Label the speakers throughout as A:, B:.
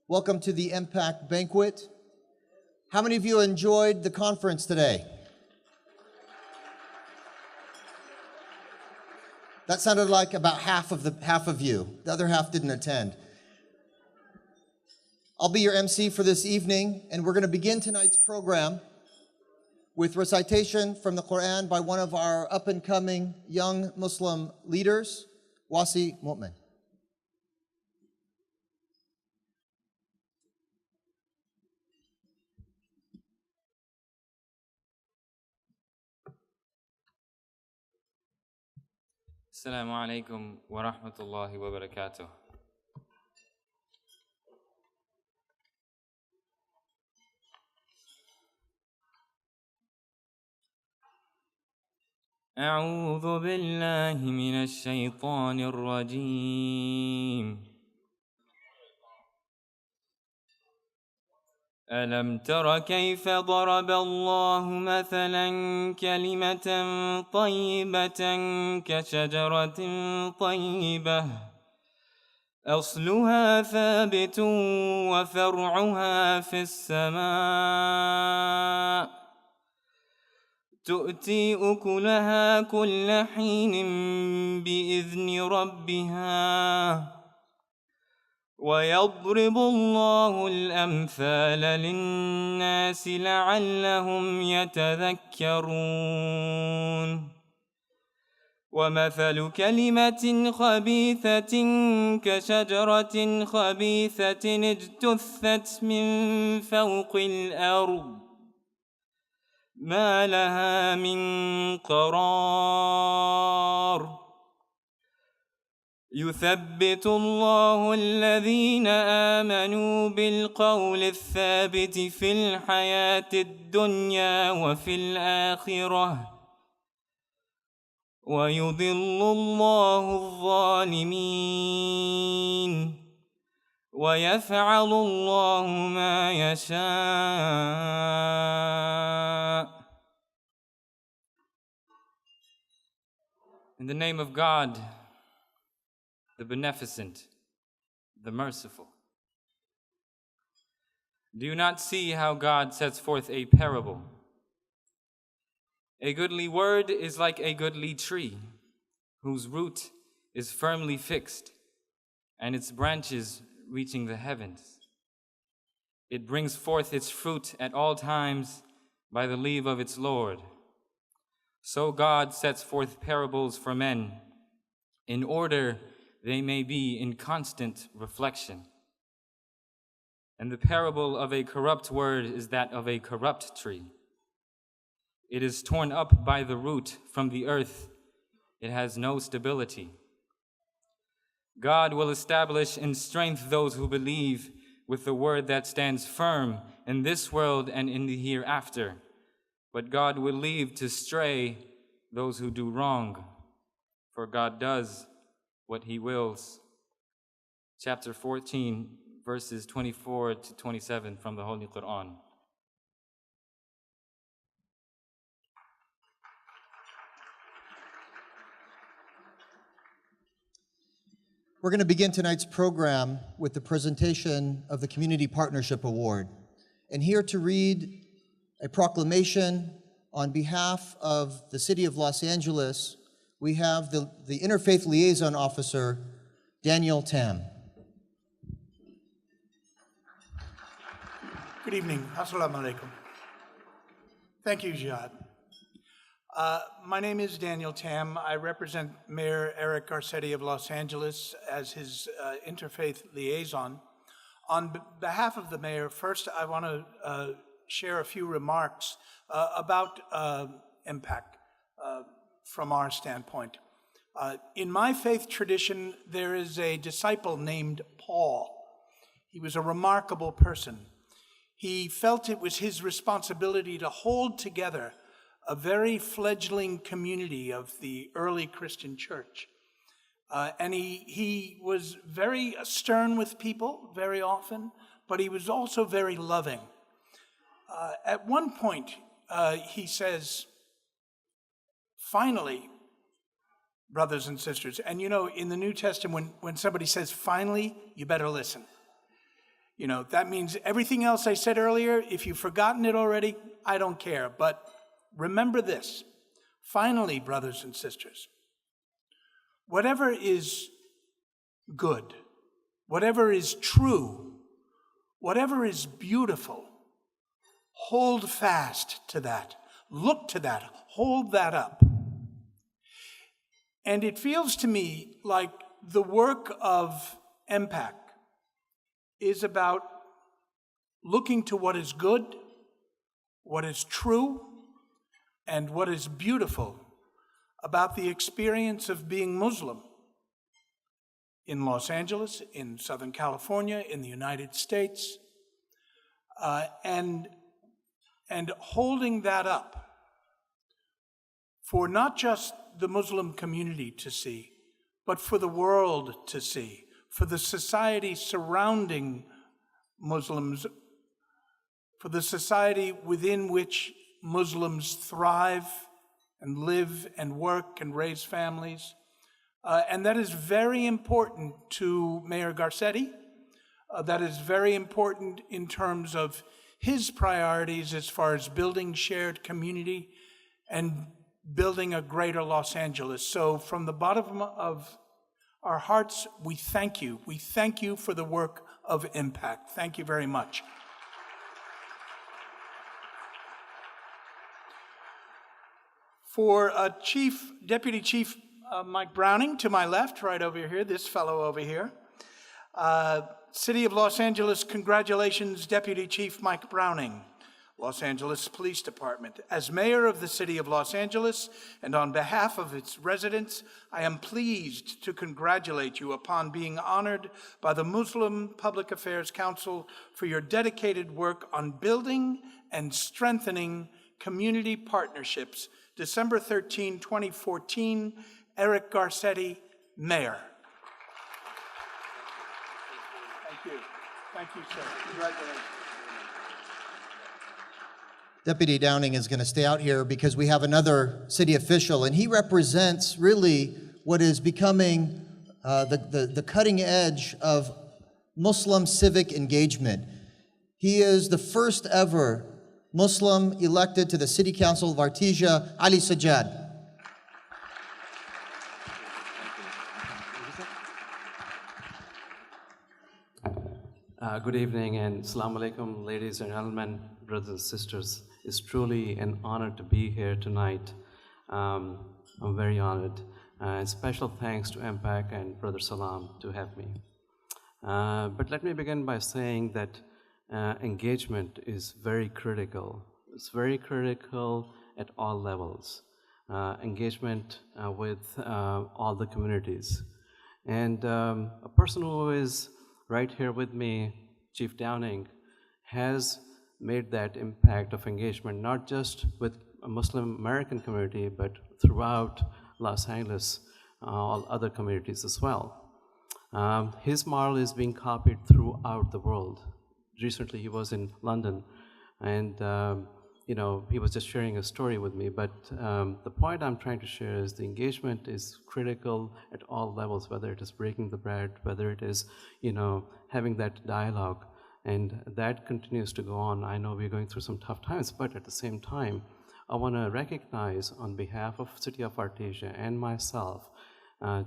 A: Welcome to the MPAC banquet. How many of you enjoyed the conference today? That sounded like about half of you. The other half didn't attend. I'll be your MC for this evening, and we're going to begin tonight's program with recitation from the Quran by one of our up-and-coming young Muslim leaders, Wasi Mu'min.
B: Assalamu alaikum wa rahmatullahi wa barakatuh. أعوذ بالله من الشيطان الرجيم. ألم تر كيف ضرب الله مثلا كلمة طيبة كشجرة طيبة أصلها ثابت وفرعها في السماء تؤتي أكلها كل حين بإذن ربها ويضرب الله الأمثال للناس لعلهم يتذكرون ومثل كلمة خبيثة كشجرة خبيثة اجتثت من فوق الأرض ما لها من قرار يثبت الله الذين آمنوا بالقول الثابت في الحياة الدنيا وفي الآخرة ويضل الله الظالمين ويفعل الله ما يشاء. In the name of God, the Beneficent, the Merciful. Do you not see how God sets forth a parable? A goodly word is like a goodly tree, whose root is firmly fixed, and its branches reaching the heavens. It brings forth its fruit at all times by the leave of its Lord. So God sets forth parables for men, in order they may be in constant reflection. And the parable of a corrupt word is that of a corrupt tree. It is torn up by the root from the earth. It has no stability. God will establish and strengthen those who believe with the word that stands firm in this world and in the hereafter. But God will leave to stray those who do wrong, for God does what he wills. Chapter 14, verses 24 to 27 from the Holy Quran.
A: We're going to begin tonight's program with the presentation of the Community Partnership Award. And here to read a proclamation on behalf of the City of Los Angeles, we have the Interfaith Liaison Officer, Daniel Tam.
C: Good evening. Assalamu alaikum. Thank you, Jihad. My name is Daniel Tam. I represent Mayor Eric Garcetti of Los Angeles as his interfaith liaison. On behalf of the mayor, first I want to share a few remarks about MPAC. From our standpoint. In my faith tradition, there is a disciple named Paul. He was a remarkable person. He felt it was his responsibility to hold together a very fledgling community of the early Christian church. And he was very stern with people very often, but he was also very loving. At one point, he says, finally, brothers and sisters, and you know, in the New Testament, when somebody says finally, you better listen. You know, that means everything else I said earlier, if you've forgotten it already, I don't care. But remember this. Finally, brothers and sisters, whatever is good, whatever is true, whatever is beautiful, hold fast to that. Look to that. Hold that up. And it feels to me like the work of MPAC is about looking to what is good, what is true, and what is beautiful about the experience of being Muslim in Los Angeles, in Southern California, in the United States, and holding that up for not just the Muslim community to see, but for the world to see, for the society surrounding Muslims, for the society within which Muslims thrive and live and work and raise families. And that is very important to Mayor Garcetti. That is very important in terms of his priorities as far as building shared community and building a greater Los Angeles. So from the bottom of our hearts, we thank you. We thank you for the work of MPAC. Thank you very much. For Deputy Chief Mike Browning, to my left, right over here, this fellow over here. City of Los Angeles, congratulations, Deputy Chief Mike Browning. Los Angeles Police Department. As mayor of the City of Los Angeles, and on behalf of its residents, I am pleased to congratulate you upon being honored by the Muslim Public Affairs Council for your dedicated work on building and strengthening community partnerships. December 13, 2014, Eric Garcetti, Mayor. Thank you. Thank you, sir. Congratulations.
A: Deputy Downing is going to stay out here because we have another city official, and he represents really what is becoming the cutting edge of Muslim civic engagement. He is the first ever Muslim elected to the City Council of Artesia, Ali Sajjad.
D: Good evening and Assalamu alaikum, ladies and gentlemen, brothers and sisters. It's truly an honor to be here tonight. I'm very honored. And special thanks to MPAC and Brother Salam to have me. But let me begin by saying that engagement is very critical. It's very critical at all levels. Engagement with all the communities. And a person who is right here with me, Chief Downing, has made that impact of engagement, not just with a Muslim American community, but throughout Los Angeles, all other communities as well. His model is being copied throughout the world. Recently, he was in London, and he was just sharing a story with me, but the point I'm trying to share is the engagement is critical at all levels, whether it is breaking the bread, whether it is, having that dialogue, and that continues to go on. I know we're going through some tough times, but at the same time, I want to recognize on behalf of City of Artesia and myself,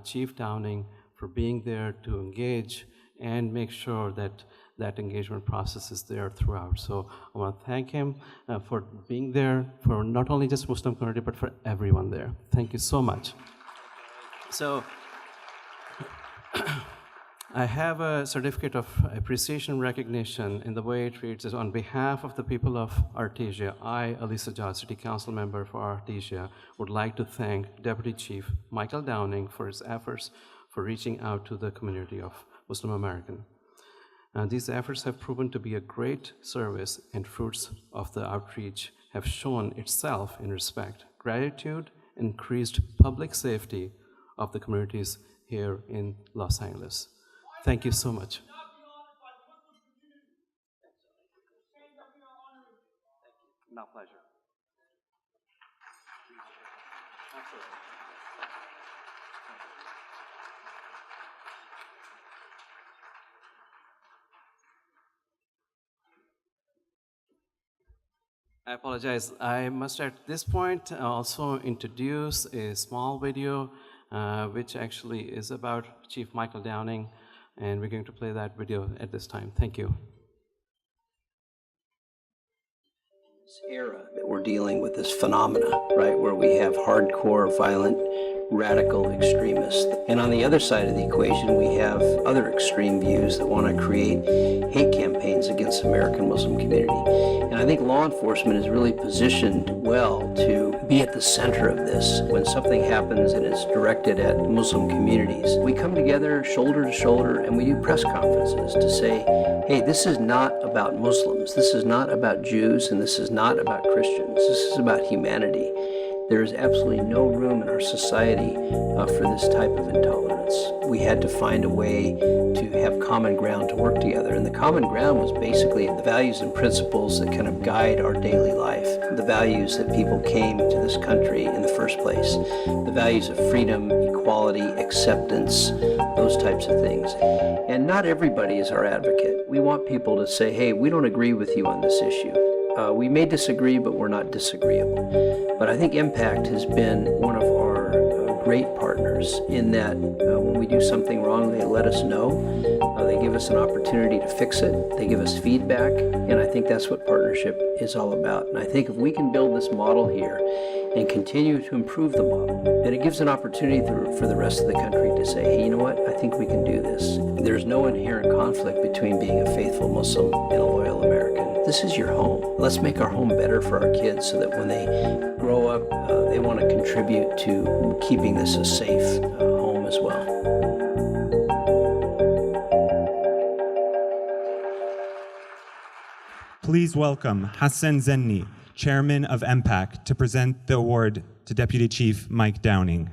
D: Chief Downing, for being there to engage and make sure that that engagement process is there throughout. So I want to thank him for being there for not only just Muslim community, but for everyone there. Thank you so much. So I have a certificate of appreciation recognition in the way it reads is on behalf of the people of Artesia, I, Ali Sajjad, City Council member for Artesia, would like to thank Deputy Chief Michael Downing for his efforts for reaching out to the community of Muslim American. These efforts have proven to be a great service, and fruits of the outreach have shown itself in respect, gratitude, increased public safety of the communities here in Los Angeles. Thank you so much. My pleasure. Absolutely. I apologize. I must at this point also introduce a small video which actually is about Chief Michael Downing, and we're going to play that video at this time. Thank you.
E: This era that we're dealing with, this phenomena, right, where we have hardcore, violent, radical extremists. And on the other side of the equation, we have other extreme views that want to create hate campaigns against the American Muslim community. And I think law enforcement is really positioned well to be at the center of this. When something happens and it's directed at Muslim communities, we come together shoulder to shoulder and we do press conferences to say, hey, this is not about Muslims, this is not about Jews, and this is not about Christians, this is about humanity. There is absolutely no room in our society for this type of intolerance. We had to find a way to have common ground to work together, and the common ground was basically the values and principles that kind of guide our daily life, the values that people came to this country in the first place, the values of freedom, equality, acceptance, those types of things. And not everybody is our advocate. We want people to say, hey, we don't agree with you on this issue. We may disagree, but we're not disagreeable. But I think MPAC has been one of our great partners in that when we do something wrong, they let us know. They give us an opportunity to fix it. They give us feedback. And I think that's what partnership is all about. And I think if we can build this model here and continue to improve the model, then it gives an opportunity for the rest of the country to say, hey, you know what? I think we can do this. There's no inherent conflict between being a faithful Muslim and a loyal American. This is your home. Let's make our home better for our kids so that when they grow up, they want to contribute to keeping this a safe home as well.
F: Please welcome Hassan Zenni, Chairman of MPAC, to present the award to Deputy Chief Mike Downing.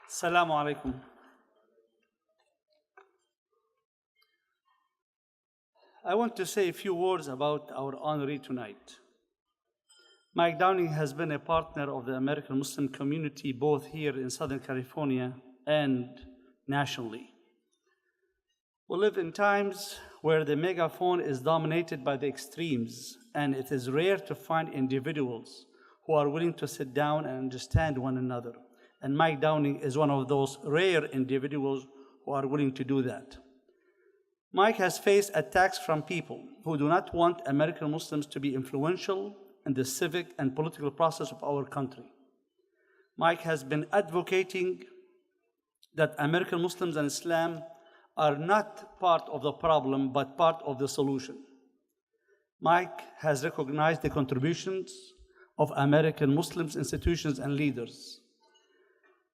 G: Assalamu alaikum. I want to say a few words about our honoree tonight. Mike Downing has been a partner of the American Muslim community both here in Southern California and nationally. We live in times where the megaphone is dominated by the extremes, and it is rare to find individuals who are willing to sit down and understand one another. And Mike Downing is one of those rare individuals who are willing to do that. Mike has faced attacks from people who do not want American Muslims to be influential in the civic and political process of our country. Mike has been advocating that American Muslims and Islam are not part of the problem, but part of the solution. Mike has recognized the contributions of American Muslims, institutions, and leaders.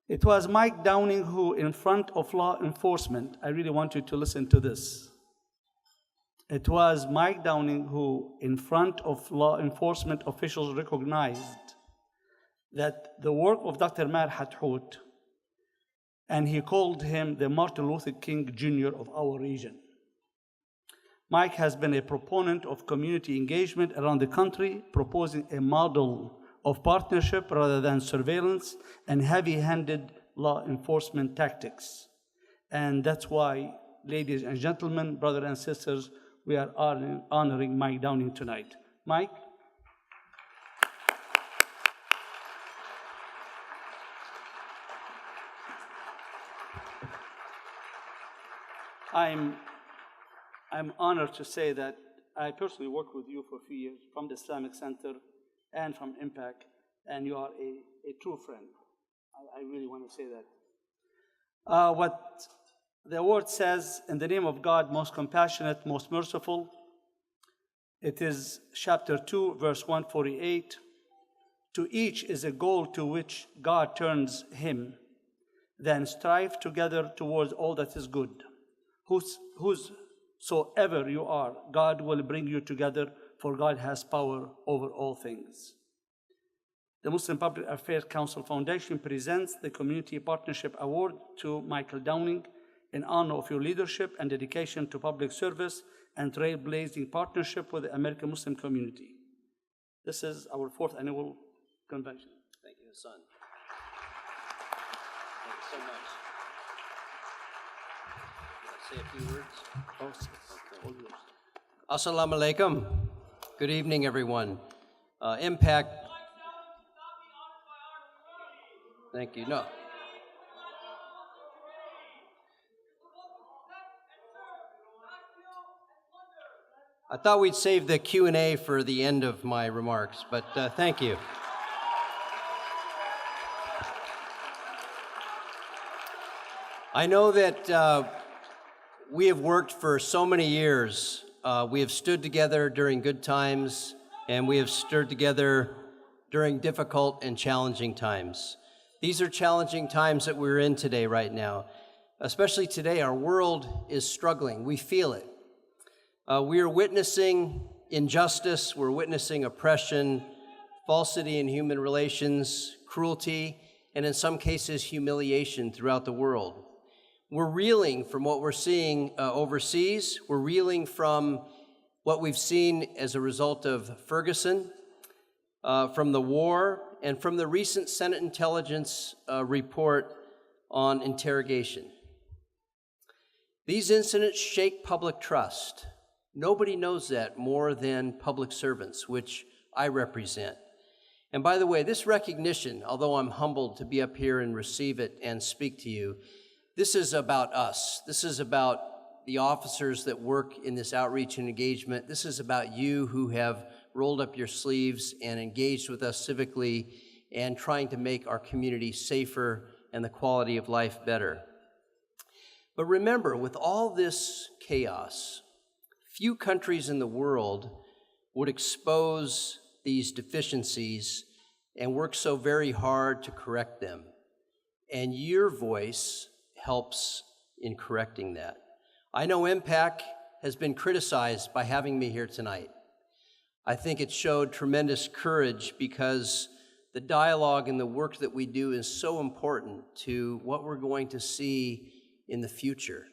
G: It was Mike Downing who, in front of law enforcement, I really want you to listen to this. It was Mike Downing who, in front of law enforcement officials, recognized that the work of Dr. Maher Hathout, and he called him the Martin Luther King Jr. of our region. Mike has been a proponent of community engagement around the country, proposing a model of partnership rather than surveillance and heavy-handed law enforcement tactics. And that's why, ladies and gentlemen, brothers and sisters, we are honoring Mike Downing tonight. Mike? I'm honored to say that I personally worked with you for a few years from the Islamic Center and from MPAC, and you are a true friend. I really want to say that. What the award says, in the name of God, most compassionate, most merciful, it is chapter 2, verse 148. To each is a goal to which God turns him. Then strive together towards all that is good. Whosoever you are, God will bring you together, for God has power over all things. The Muslim Public Affairs Council Foundation presents the Community Partnership Award to Michael Downing in honor of your leadership and dedication to public service and trailblazing partnership with the American Muslim community. This is our 4th annual convention.
E: Thank you, Hassan. Thank you so much. Say a few words.
G: All yours.
E: Assalamu alaikum. Good evening, everyone. MPAC. Thank you. No. I thought we'd save the Q&A for the end of my remarks, but thank you. I know that we have worked for so many years. We have stood together during good times, and we have stood together during difficult and challenging times. These are challenging times that we're in today, right now. Especially today, our world is struggling. We feel it. We are witnessing injustice, we're witnessing oppression, falsity in human relations, cruelty, and in some cases, humiliation throughout the world. We're reeling from what we're seeing overseas. We're reeling from what we've seen as a result of Ferguson, from the war, and from the recent Senate Intelligence report on interrogation. These incidents shake public trust. Nobody knows that more than public servants, which I represent. And by the way, this recognition, although I'm humbled to be up here and receive it and speak to you, this is about us. This is about the officers that work in this outreach and engagement. This is about you who have rolled up your sleeves and engaged with us civically and trying to make our community safer and the quality of life better. But remember, with all this chaos, few countries in the world would expose these deficiencies and work so very hard to correct them. And your voice helps in correcting that. I know MPAC has been criticized by having me here tonight. I think it showed tremendous courage because the dialogue and the work that we do is so important to what we're going to see in the future.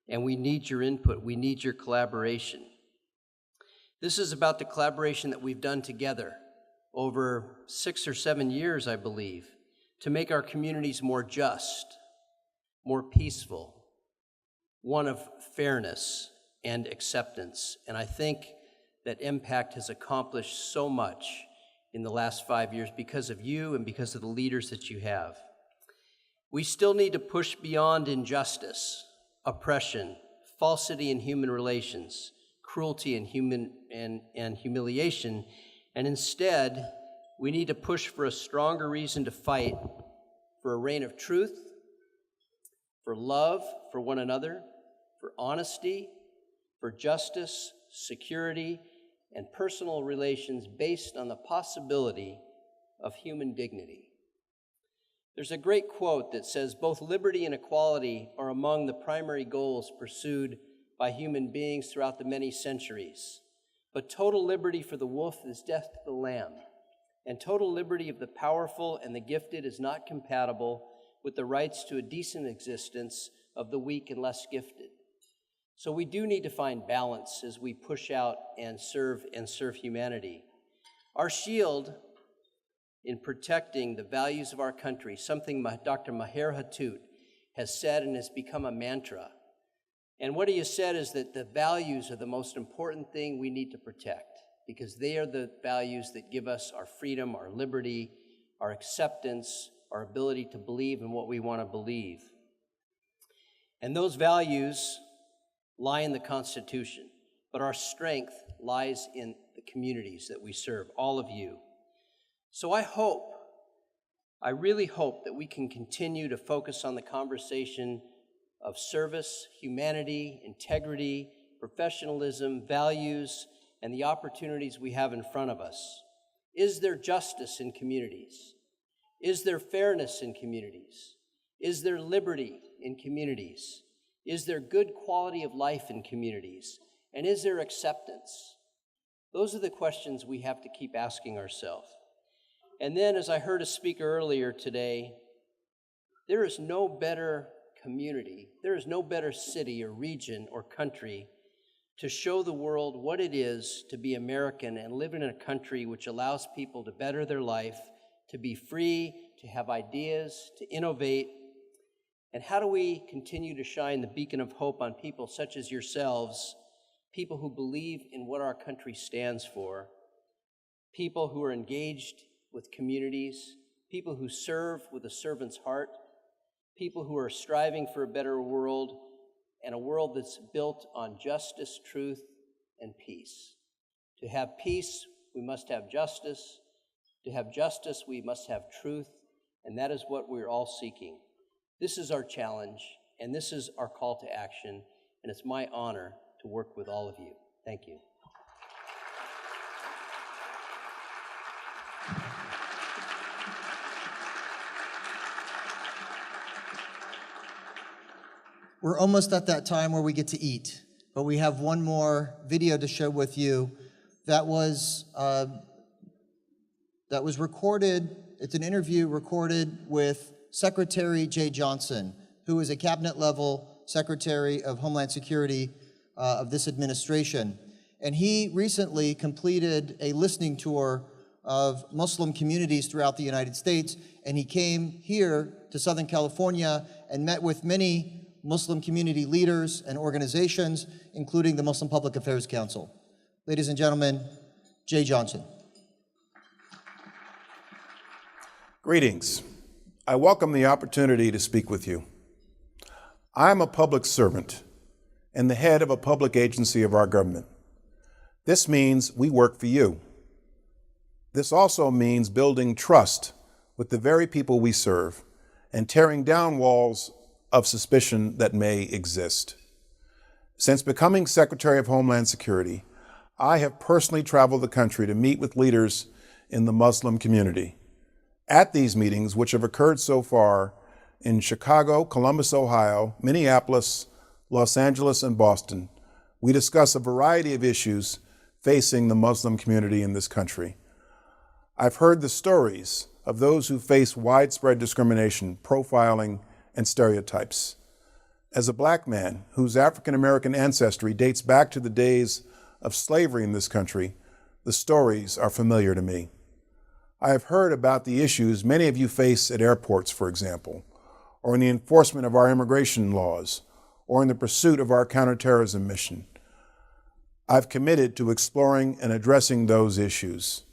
E: And we need your input, we need your collaboration. This is about the collaboration that we've done together over 6 or 7 years, I believe, to make our communities more just, more peaceful, one of fairness and acceptance. And I think that MPAC has accomplished so much in the last 5 years because of you and because of the leaders that you have. We still need to push beyond injustice, oppression, falsity in human relations, cruelty and humiliation, and instead, we need to push for a stronger reason to fight for a reign of truth, for love for one another, for honesty, for justice, security, and personal relations based on the possibility of human dignity. There's a great quote that says, "Both liberty and equality are among the primary goals pursued by human beings throughout the many centuries. But total liberty for the wolf is death to the lamb, and total liberty of the powerful and the gifted is not compatible with the rights to a decent existence of the weak and less gifted." So we do need to find balance as we push out and serve humanity. Our shield in protecting the values of our country, something Dr. Maher Hathout has said and has become a mantra. And what he has said is that the values are the most important thing we need to protect because they are the values that give us our freedom, our liberty, our acceptance, our ability to believe in what we want to believe. And those values lie in the Constitution, but our strength lies in the communities that we serve, all of you. So I really hope that we can continue to focus on the conversation of service, humanity, integrity, professionalism, values, and the opportunities we have in front of us. Is there justice in communities? Is there fairness in communities? Is there liberty in communities? Is there good quality of life in communities? And is there acceptance? Those are the questions we have to keep asking ourselves. And then, as I heard a speaker earlier today, there is no better community, there is no better city or region or country to show the world what it is to be American and live in a country which allows people to better their life, to be free, to have ideas, to innovate. And how do we continue to shine the beacon of hope on people such as yourselves, people who believe in what our country stands for, people who are engaged with communities, people who serve with a servant's heart, people who are striving for a better world, and a world that's built on justice, truth, and peace. To have peace, we must have justice. To have justice, we must have truth, and that is what we're all seeking. This is our challenge, and this is our call to action, and it's my honor to work with all of you. Thank you.
A: We're almost at that time where we get to eat, but we have one more video to share with you that was recorded. It's an interview recorded with Secretary Jay Johnson, who is a cabinet-level Secretary of Homeland Security of this administration. And he recently completed a listening tour of Muslim communities throughout the United States, and he came here to Southern California and met with many Muslim community leaders and organizations, including the Muslim Public Affairs Council. Ladies and gentlemen, Jay Johnson.
H: Greetings. I welcome the opportunity to speak with you. I am a public servant and the head of a public agency of our government. This means we work for you. This also means building trust with the very people we serve and tearing down walls of suspicion that may exist. Since becoming Secretary of Homeland Security, I have personally traveled the country to meet with leaders in the Muslim community. At these meetings, which have occurred so far in Chicago, Columbus, Ohio, Minneapolis, Los Angeles, and Boston, we discuss a variety of issues facing the Muslim community in this country. I've heard the stories of those who face widespread discrimination, profiling, and stereotypes. As a black man whose African American ancestry dates back to the days of slavery in this country, the stories are familiar to me. I have heard about the issues many of you face at airports, for example, or in the enforcement of our immigration laws, or in the pursuit of our counterterrorism mission. I've committed to exploring and addressing those issues.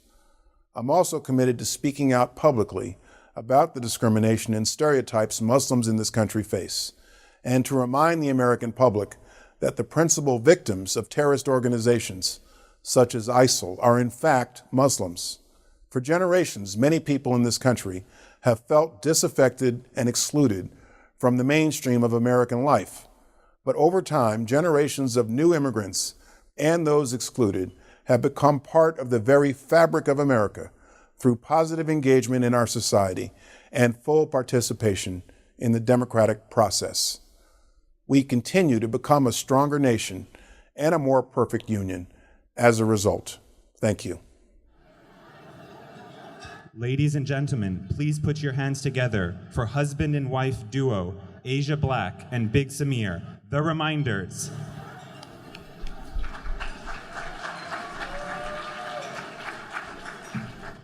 H: I'm also committed to speaking out publicly about the discrimination and stereotypes Muslims in this country face, and to remind the American public that the principal victims of terrorist organizations, such as ISIL, are in fact Muslims. For generations, many people in this country have felt disaffected and excluded from the mainstream of American life. But over time, generations of new immigrants and those excluded have become part of the very fabric of America through positive engagement in our society and full participation in the democratic process. We continue to become a stronger nation and a more perfect union as a result. Thank you.
F: Ladies and gentlemen, please put your hands together for husband and wife duo, Asia Black and Big Samir, the Reminders.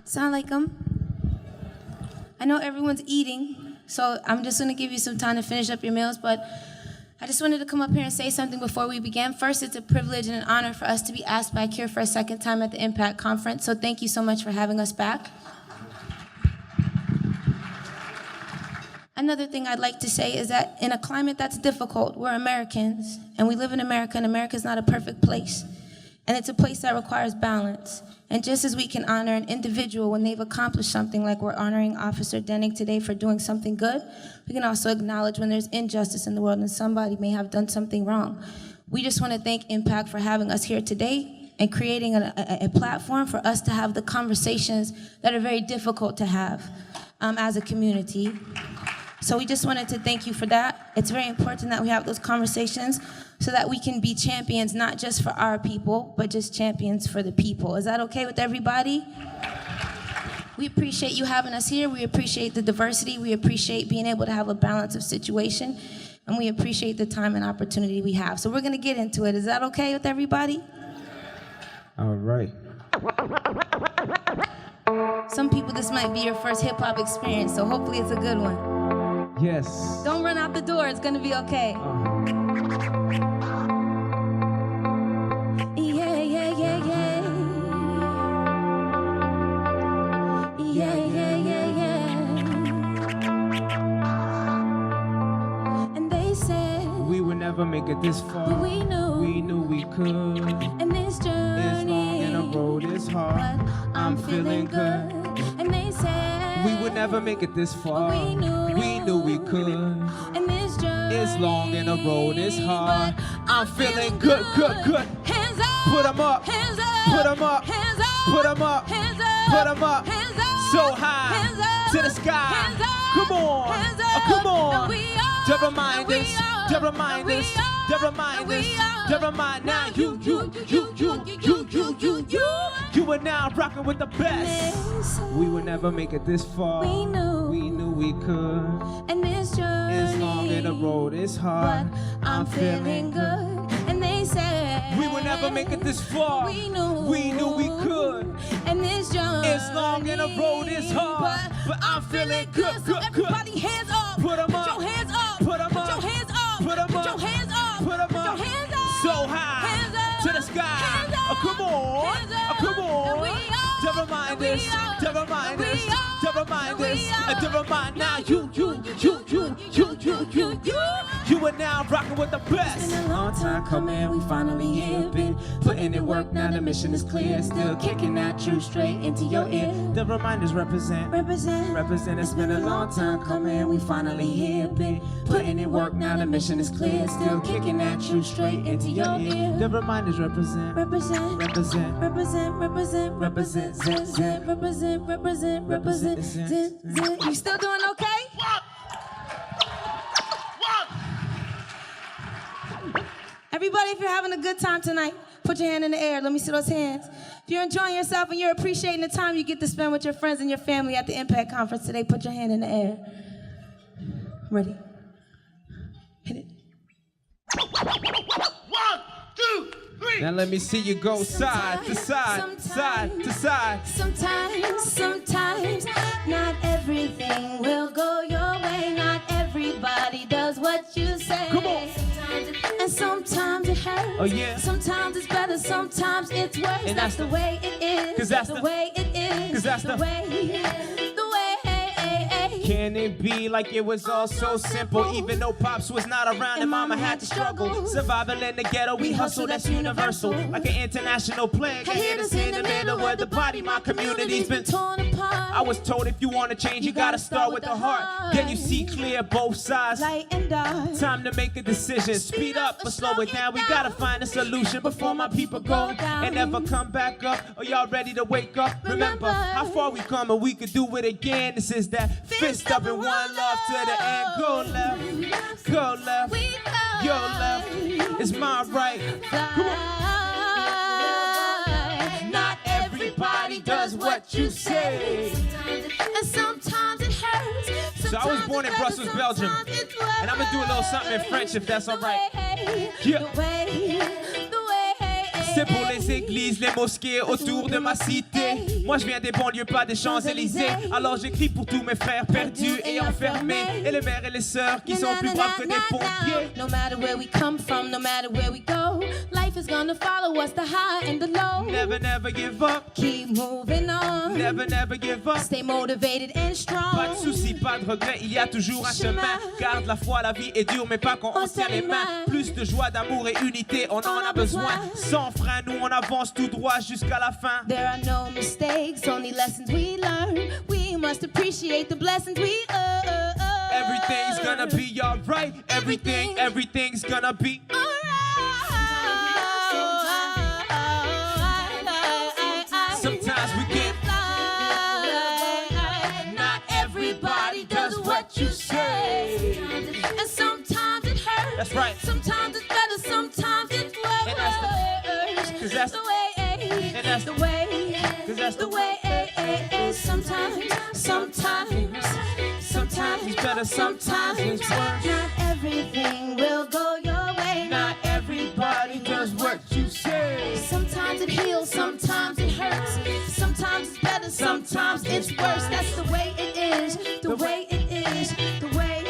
I: Assalamu alaikum. I know everyone's eating, so I'm just going to give you some time to finish up your meals, but I just wanted to come up here and say something before we begin. First, it's a privilege and an honor for us to be asked back here for a second time at the MPAC conference, so thank you so much for having us back. Another thing I'd like to say is that in a climate that's difficult, we're Americans, and we live in America, and America's not a perfect place. And it's a place that requires balance. And just as we can honor an individual when they've accomplished something, like we're honoring Officer Denning today for doing something good, we can also acknowledge when there's injustice in the world and somebody may have done something wrong. We just want to thank MPAC for having us here today and creating a platform for us to have the conversations that are very difficult to have as a community. So we just wanted to thank you for that. It's very important that we have those conversations so that we can be champions, not just for our people, but just champions for the people. Is that okay with everybody? We appreciate you having us here. We appreciate the diversity. We appreciate being able to have a balance of situation. And we appreciate the time and opportunity we have. So we're going to get into it. Is that okay with everybody?
F: All right.
I: Some people, this might be your first hip-hop experience, so hopefully it's a good one.
F: Yes.
I: Don't run out the door. It's going to be okay. Yeah, yeah, yeah, yeah. Yeah, yeah, yeah, yeah. And they said
J: we would never make it this far.
I: but we knew
J: We could.
I: and this journey
J: It's long and the road is hard.
I: but I'm feeling good. And they said
J: We would never make it this far.
I: we knew
J: we could.
I: and this journey
J: It's long and the road is hard.
I: but
J: I'm feeling good, good, good.
I: Hands up,
J: Put 'em up,
I: hands up,
J: put 'em up,
I: hands up,
J: put 'em up,
I: hands up,
J: put 'em up.
I: hands up,
J: So high
I: hands up,
J: to the sky.
I: hands up,
J: Come on,
I: hands
J: oh,
I: up.
J: come
I: No,
J: on.
I: we are,
J: Never mind
I: no, we
J: this,
I: are,
J: never
I: no,
J: mind
I: we
J: this,
I: are,
J: never
I: no,
J: mind
I: we
J: this,
I: are.
J: never mind now. You are now rocking with the best. We would never make it this far.
I: We knew
J: we could.
I: and this journey
J: It's long and the road is hard.
I: but I'm feeling good. And they said
J: We would never make it this far.
I: We knew
J: we could.
I: and this journey
J: It's long and the road is hard, but I'm feeling good,
I: So
J: good, good.
I: everybody hands up.
J: Put 'em up.
I: Your hands up.
J: Put 'em up.
I: Your hands up.
J: Put 'em up.
I: Your hands up.
J: Put 'em
I: Your
J: up.
I: hands up.
J: So high
I: Hands up.
J: to the sky.
I: Hands up.
J: Oh, come on.
I: Hands up.
J: Oh, come on.
I: And we are.
J: Never mind
I: And we
J: this.
I: are.
J: Never mind
I: And we
J: this.
I: are.
J: Never mind
I: And we
J: this.
I: are.
J: Never mind now. You are now rocking with the best.
I: It's been a long time coming, we finally here. Been putting in work, now the mission is clear. Still kicking that truth straight into your ear.
J: The reminders represent.
I: Represent.
J: It's been a long time coming, we finally here. Been putting in work, now the mission is clear. Still kicking that truth straight into your ear. The reminders represent.
I: Represent.
J: Represent.
I: Represent. You still doing okay? Everybody, if you're having a good time tonight, put your hand in the air. Let me see those hands. If you're enjoying yourself and you're appreciating the time you get to spend with your friends and your family at the MPAC conference today, put your hand in the air. Ready? Hit it.
J: 1, 2, 3. Now let me see you go side to side, side to side.
I: Sometimes, not everything will go your way. Not everybody does what you say.
J: Come on.
I: And sometimes it hurts.
J: Oh, yeah.
I: Sometimes it's better, sometimes it's worse.
J: And
I: that's the way it is.
J: 'Cause that's
I: the
J: the-
I: way it is.
J: 'Cause that's the-
I: way.
J: Can it be like it was all so simple? Even though Pops was not around and Mama had to struggle. Survival in the ghetto, we hustle, that's universal. Like an international plague, I hit us in the middle where the body, my community's been
I: torn apart.
J: I was told if you want to change, you gotta start with the heart. Then you see clear both sides.
I: Light and dark.
J: Time to make a decision. Speed up or slow it down. We gotta find a solution before my people go and never come back up. Are y'all ready to wake up? Remember how far we come and we could do it again. This is that fist up in one love to the end. Go left, go left. Your left is my right. Come on.
I: Not everybody does what you say. And sometimes it hurts.
J: So I was born in Brussels, Belgium. And I'm gonna do a little something in French if that's alright. Yeah. C'est pour les églises, les mosquées autour de ma cité. Moi je viens des banlieues, pas des Champs-Élysées. Alors j'écris pour tous mes frères perdus et enfermés. Et les mères et les sœurs qui sont plus braves que des pompiers.
I: No matter where we come from, no matter where we go, life is gonna follow us, the high and the low.
J: Never, never give up.
I: Keep moving on.
J: Never, never give up.
I: Stay motivated and strong.
J: Pas de soucis, pas de regrets, il y a toujours un chemin. Garde la foi, la vie est dure, mais pas quand on se tient les mains. Plus de joie, d'amour et unité, on en a besoin. Sans frein, nous on avance tout droit jusqu'à la fin.
I: There are no mistakes, only lessons we learn. We must appreciate the blessings we earn.
J: Everything's gonna be alright. Everything's gonna be Sometimes we get
I: Not everybody does what you say. And sometimes it hurts.
J: That's right.
I: Sometimes it's better, sometimes it's worse.
J: And that's the- 'cause that's
I: the way.
J: and that's
I: the way.
J: 'cause that's
I: The way. Sometimes
J: it's better, sometimes it's worse.
I: Not everything will go your way.
J: Not everybody does what you say.
I: Sometimes it heals, sometimes it hurts. Sometimes it's better, sometimes it's worse. That's the way it is, the way it is, the way.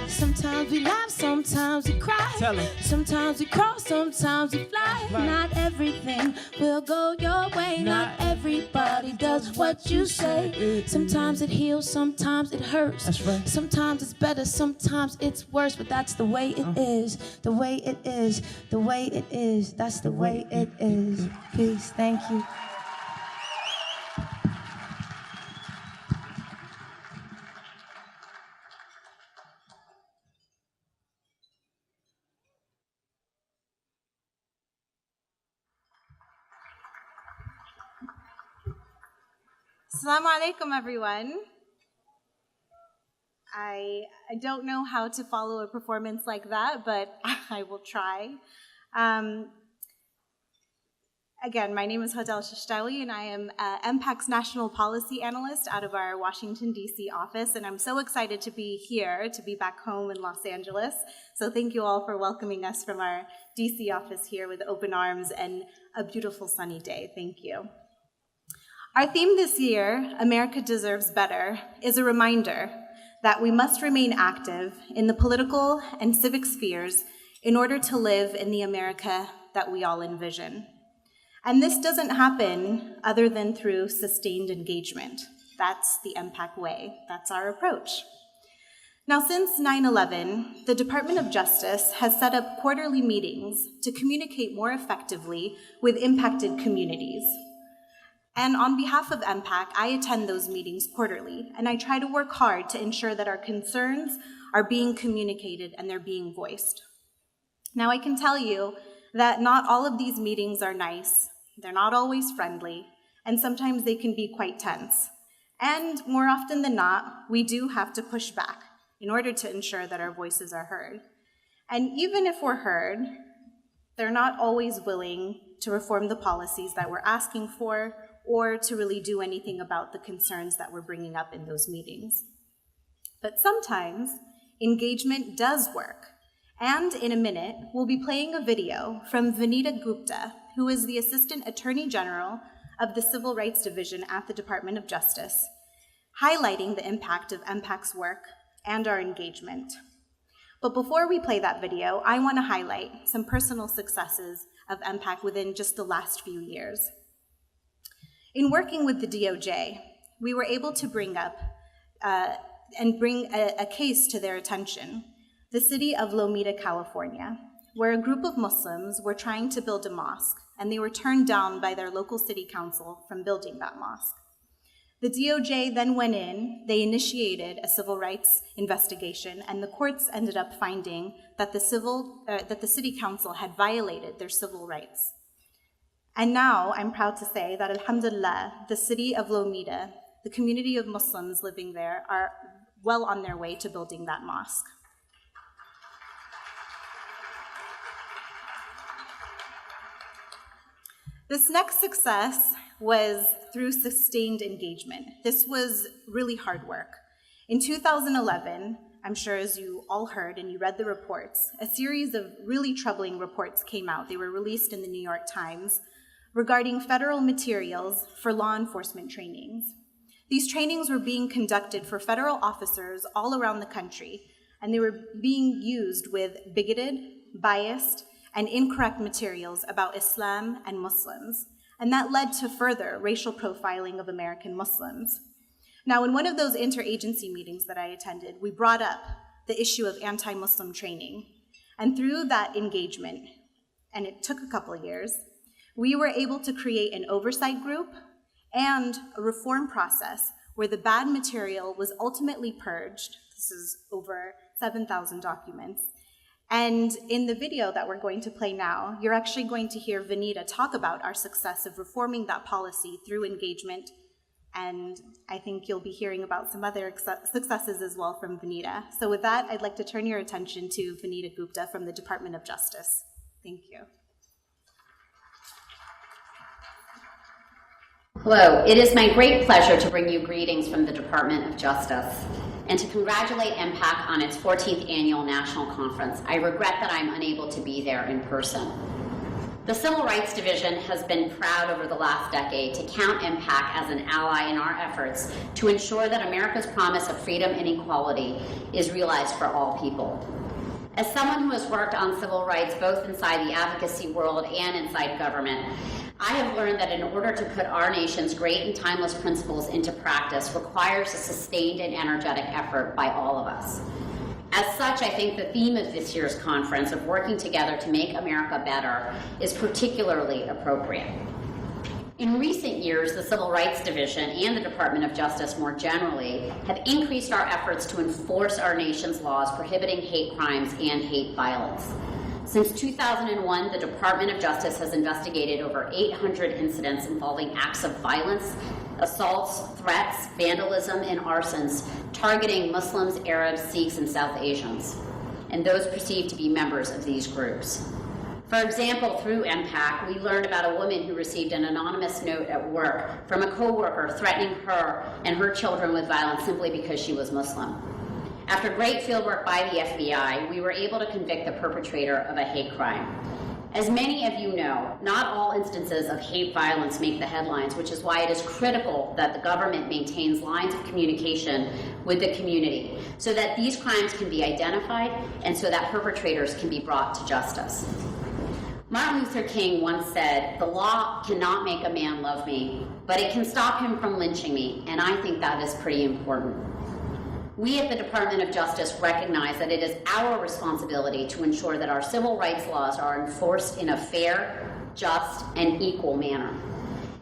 I: Sometimes we laugh, sometimes we cry.
J: Tell 'em.
I: Sometimes we crawl, sometimes we fly. Not everything will go your way. Not everybody does what you say. Sometimes it heals, sometimes it hurts.
J: That's right.
I: Sometimes it's better, sometimes it's worse. But that's the way it is. The way it is. The way it is. That's the way it is. Peace. Thank you.
K: Assalamu alaikum, everyone. I don't know how to follow a performance like that, but I will try. Again, my name is Hadel Shishtawi, and I am MPAC's National Policy Analyst out of our Washington, D.C. office, and I'm so excited to be here, to be back home in Los Angeles. So thank you all for welcoming us from our D.C. office here with open arms and a beautiful sunny day. Thank you. Our theme this year, America Deserves Better, is a reminder that we must remain active in the political and civic spheres in order to live in the America that we all envision. And this doesn't happen other than through sustained engagement. That's the MPAC way. That's our approach. Now, since 9/11, the Department of Justice has set up quarterly meetings to communicate more effectively with impacted communities. And on behalf of MPAC, I attend those meetings quarterly, and I try to work hard to ensure that our concerns are being communicated and they're being voiced. Now, I can tell you that not all of these meetings are nice, they're not always friendly, and sometimes they can be quite tense. And more often than not, we do have to push back in order to ensure that our voices are heard. And even if we're heard, they're not always willing to reform the policies that we're asking for or to really do anything about the concerns that we're bringing up in those meetings. But sometimes engagement does work. And in a minute, we'll be playing a video from Vanita Gupta, who is the Assistant Attorney General of the Civil Rights Division at the Department of Justice, highlighting the impact of MPAC's work and our engagement. But before we play that video, I want to highlight some personal successes of MPAC within just the last few years. In working with the DOJ, we were able to bring up and bring a case to their attention, the city of Lomita, California, where a group of Muslims were trying to build a mosque, and they were turned down by their local city council from building that mosque. The DOJ then went in, they initiated a civil rights investigation, and the courts ended up finding that the city council had violated their civil rights. And now I'm proud to say that, alhamdulillah, the city of Lomita, the community of Muslims living there, are well on their way to building that mosque. This next success was through sustained engagement. This was really hard work. In 2011, I'm sure as you all heard and you read the reports, a series of really troubling reports came out. They were released in the New York Times regarding federal materials for law enforcement trainings. These trainings were being conducted for federal officers all around the country, and they were being used with bigoted, biased, and incorrect materials about Islam and Muslims, and that led to further racial profiling of American Muslims. Now, in one of those interagency meetings that I attended, we brought up the issue of anti-Muslim training, and through that engagement, and it took a couple of years, we were able to create an oversight group and a reform process where the bad material was ultimately purged. This is over 7,000 documents. And in the video that we're going to play now, you're actually going to hear Vanita talk about our success of reforming that policy through engagement. And I think you'll be hearing about some other successes as well from Vanita. So with that, I'd like to turn your attention to Vanita Gupta from the Department of Justice. Thank you.
L: Hello, it is my great pleasure to bring you greetings from the Department of Justice and to congratulate MPAC on its 14th annual national conference. I regret that I'm unable to be there in person. The Civil Rights Division has been proud over the last decade to count MPAC as an ally in our efforts to ensure that America's promise of freedom and equality is realized for all people. As someone who has worked on civil rights both inside the advocacy world and inside government, I have learned that in order to put our nation's great and timeless principles into practice requires a sustained and energetic effort by all of us. As such, I think the theme of this year's conference of working together to make America better is particularly appropriate. In recent years, the Civil Rights Division and the Department of Justice more generally have increased our efforts to enforce our nation's laws prohibiting hate crimes and hate violence. Since 2001, the Department of Justice has investigated over 800 incidents involving acts of violence, assaults, threats, vandalism, and arsons targeting Muslims, Arabs, Sikhs, and South Asians, and those perceived to be members of these groups. For example, through MPAC, we learned about a woman who received an anonymous note at work from a coworker threatening her and her children with violence simply because she was Muslim. After great fieldwork by the FBI, we were able to convict the perpetrator of a hate crime. As many of you know, not all instances of hate violence make the headlines, which is why it is critical that the government maintains lines of communication with the community so that these crimes can be identified and so that perpetrators can be brought to justice. Martin Luther King once said, "The law cannot make a man love me, but it can stop him from lynching me," and I think that is pretty important. We at the Department of Justice recognize that it is our responsibility to ensure that our civil rights laws are enforced in a fair, just, and equal manner.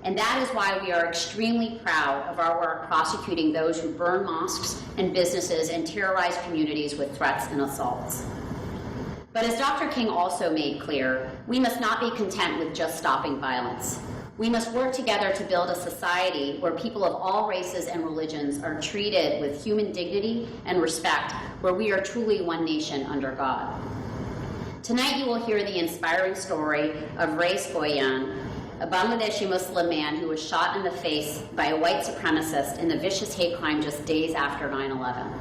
L: And that is why we are extremely proud of our work prosecuting those who burn mosques and businesses and terrorize communities with threats and assaults. But as Dr. King also made clear, we must not be content with just stopping violence. We must work together to build a society where people of all races and religions are treated with human dignity and respect, where we are truly one nation under God. Tonight you will hear the inspiring story of Rais Bhuiyan, a Bangladeshi Muslim man who was shot in the face by a white supremacist in the vicious hate crime just days after 9/11.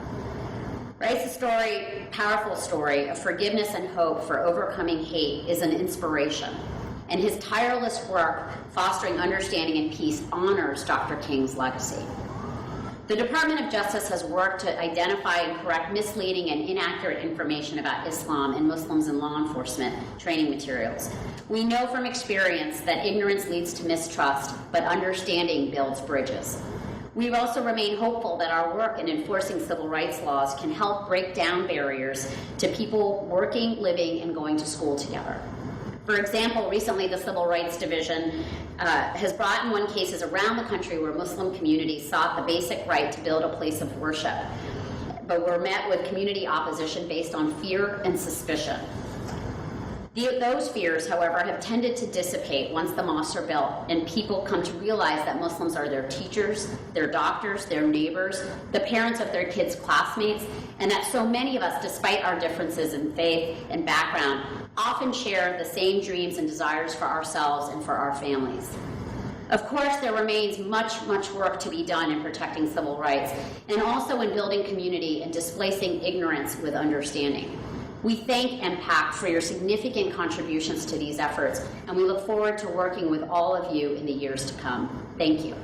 L: Rais' story, powerful story of forgiveness and hope for overcoming hate, is an inspiration, and his tireless work fostering understanding and peace honors Dr. King's legacy. The Department of Justice has worked to identify and correct misleading and inaccurate information about Islam and Muslims in law enforcement training materials. We know from experience that ignorance leads to mistrust, but understanding builds bridges. We also remain hopeful that our work in enforcing civil rights laws can help break down barriers to people working, living, and going to school together. For example, recently the Civil Rights Division has brought and won cases around the country where Muslim communities sought the basic right to build a place of worship, but were met with community opposition based on fear and suspicion. Those fears, however, have tended to dissipate once the mosques are built and people come to realize that Muslims are their teachers, their doctors, their neighbors, the parents of their kids' classmates, and that so many of us, despite our differences in faith and background, often share the same dreams and desires for ourselves and for our families. Of course, there remains much work to be done in protecting civil rights and also in building community and displacing ignorance with understanding. We thank MPAC for your significant contributions to these efforts, and we look forward to working with all of you in the years to come. Thank you.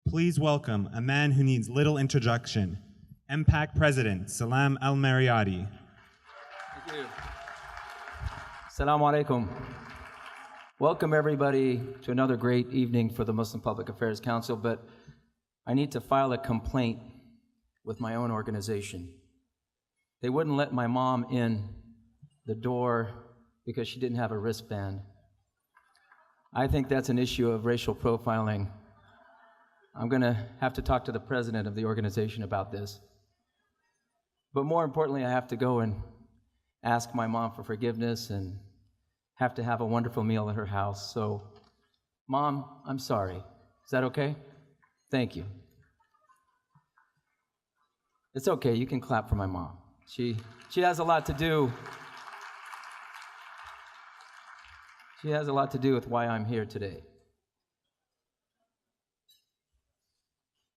F: Please welcome a man who needs little introduction, MPAC President Salam Al-Mariyati.
M: Thank you. Assalamu alaikum. Welcome everybody to another great evening for the Muslim Public Affairs Council, but I need to file a complaint with my own organization. They wouldn't let my mom in the door because she didn't have a wristband. I think that's an issue of racial profiling. I'm going to have to talk to the president of the organization about this. But more importantly, I have to go and ask my mom for forgiveness and have to have a wonderful meal at her house. So, Mom, I'm sorry. Is that okay? Thank you. It's okay, you can clap for my mom. She has a lot to do. She has a lot to do with why I'm here today.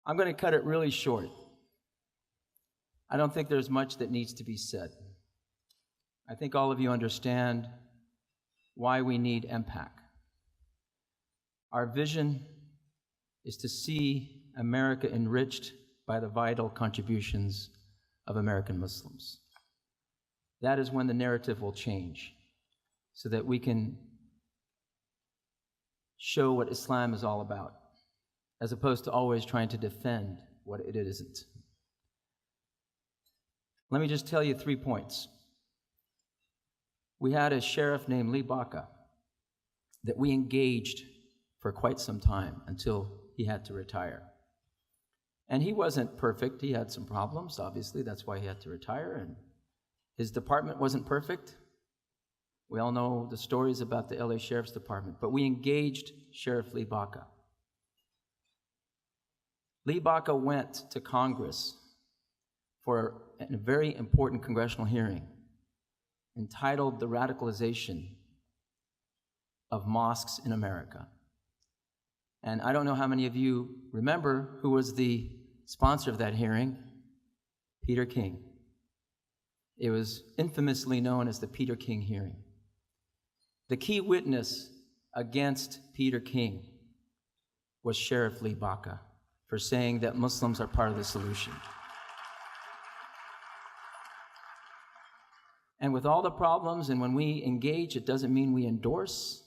M: I'm going to cut it really short. I don't think there's much that needs to be said. I think all of you understand why we need MPAC. Our vision is to see America enriched by the vital contributions of American Muslims. That is when the narrative will change, so that we can show what Islam is all about, as opposed to always trying to defend what it isn't. Let me just tell you 3 points. We had a sheriff named Lee Baca that we engaged for quite some time until he had to retire. And he wasn't perfect. He had some problems, obviously. That's why he had to retire. And his department wasn't perfect. We all know the stories about the LA Sheriff's Department. But we engaged Sheriff Lee Baca. Lee Baca went to Congress for a very important congressional hearing entitled The Radicalization of Mosques in America. And I don't know how many of you remember who was the sponsor of that hearing: Peter King. It was infamously known as the Peter King hearing. The key witness against Peter King was Sheriff Lee Baca for saying that Muslims are part of the solution. And with all the problems, and when we engage, it doesn't mean we endorse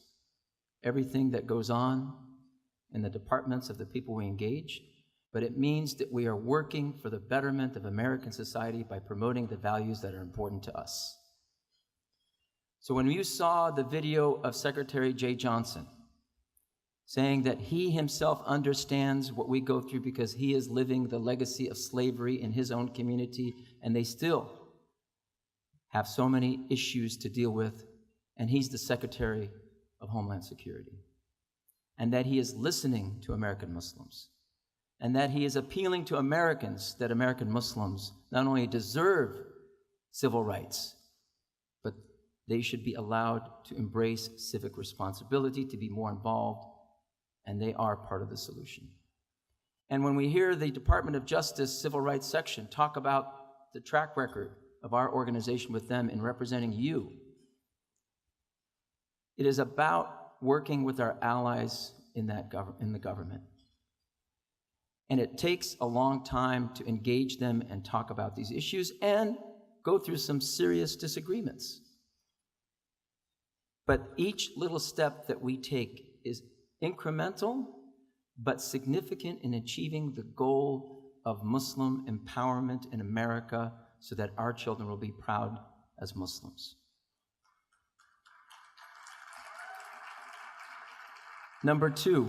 M: everything that goes on in the departments of the people we engage, but it means that we are working for the betterment of American society by promoting the values that are important to us. So when you saw the video of Secretary Jay Johnson saying that he himself understands what we go through because he is living the legacy of slavery in his own community, and they still have so many issues to deal with, and he's the Secretary of Homeland Security, and that he is listening to American Muslims, and that he is appealing to Americans that American Muslims not only deserve civil rights, but they should be allowed to embrace civic responsibility, to be more involved, and they are part of the solution. And when we hear the Department of Justice Civil Rights section talk about the track record of our organization with them in representing you, it is about working with our allies in the government. And it takes a long time to engage them and talk about these issues and go through some serious disagreements. But each little step that we take is incremental, but significant in achieving the goal of Muslim empowerment in America, so that our children will be proud as Muslims. Number 2,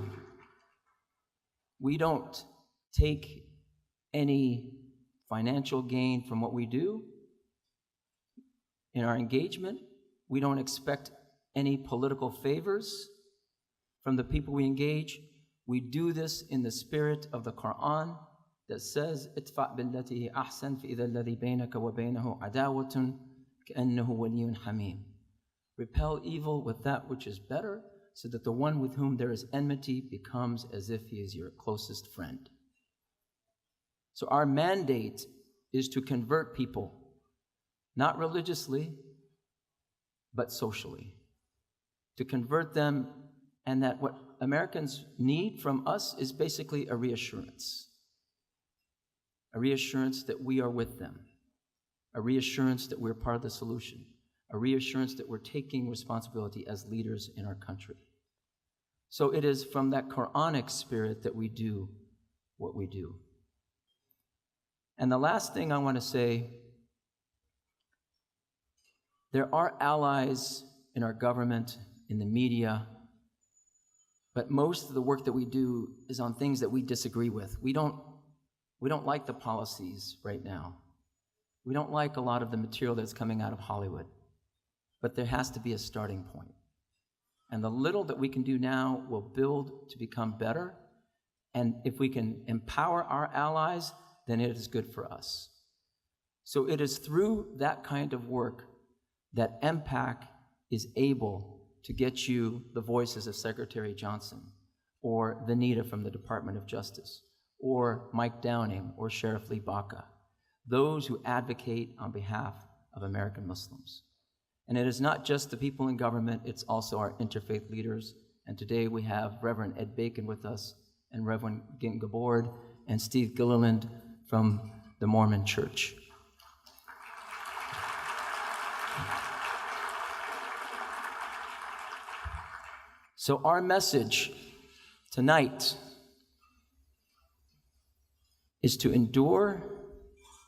M: we don't take any financial gain from what we do. In our engagement, we don't expect any political favors from the people we engage. We do this in the spirit of the Quran that says, "Idfa' billati ahsan fa idha alladhi baynaka wa baynahu adawatun ka'annahu waliyyun hamim." Repel evil with that which is better, so that the one with whom there is enmity becomes as if he is your closest friend. So our mandate is to convert people, not religiously, but socially. To convert them, and that what Americans need from us is basically a reassurance that we are with them, a reassurance that we're part of the solution, a reassurance that we're taking responsibility as leaders in our country. So it is from that Quranic spirit that we do what we do. And the last thing I want to say, there are allies in our government, in the media, but most of the work that we do is on things that we disagree with. We don't like the policies right now. We don't like a lot of the material that's coming out of Hollywood. But there has to be a starting point. And the little that we can do now will build to become better. And if we can empower our allies, then it is good for us. So it is through that kind of work that MPAC is able to get you the voices of Secretary Johnson, or Vanita from the Department of Justice, or Mike Downing, or Sheriff Lee Baca, those who advocate on behalf of American Muslims. And it is not just the people in government, it's also our interfaith leaders. And today we have Reverend Ed Bacon with us, and Reverend Gint Gabord, and Steve Gilliland from the Mormon Church. So our message tonight is to endure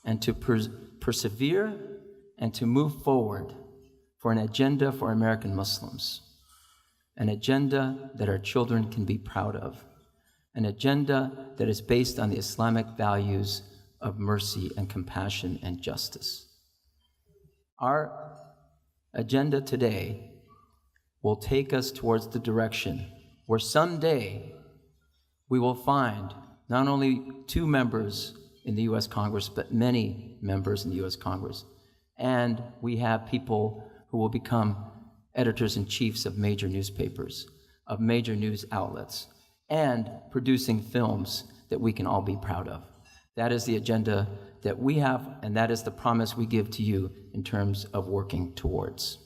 M: and to persevere and to move forward for an agenda for American Muslims, an agenda that our children can be proud of, an agenda that is based on the Islamic values of mercy and compassion and justice. Our agenda today will take us towards the direction where someday we will find not only 2 members in the US Congress, but many members in the US Congress. And we have people who will become editors-in-chiefs of major newspapers, of major news outlets, and producing films that we can all be proud of. That is the agenda that we have, and that is the promise we give to you in terms of working towards.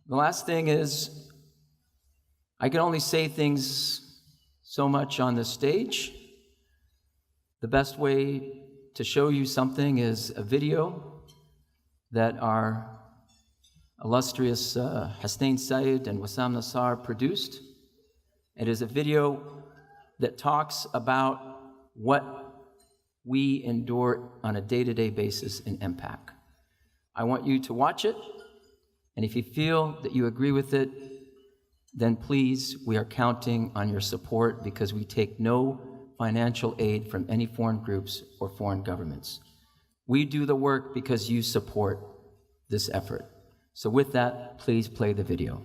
M: The last thing is, I can only say things so much on the stage. The best way to show you something is a video that our illustrious Hasnain Said and Wissam Nassar produced. It is a video that talks about what we endure on a day-to-day basis in MPAC. I want you to watch it, and if you feel that you agree with it, then please, we are counting on your support because we take no financial aid from any foreign groups or foreign governments. We do the work because you support this effort. So with that, please play the video.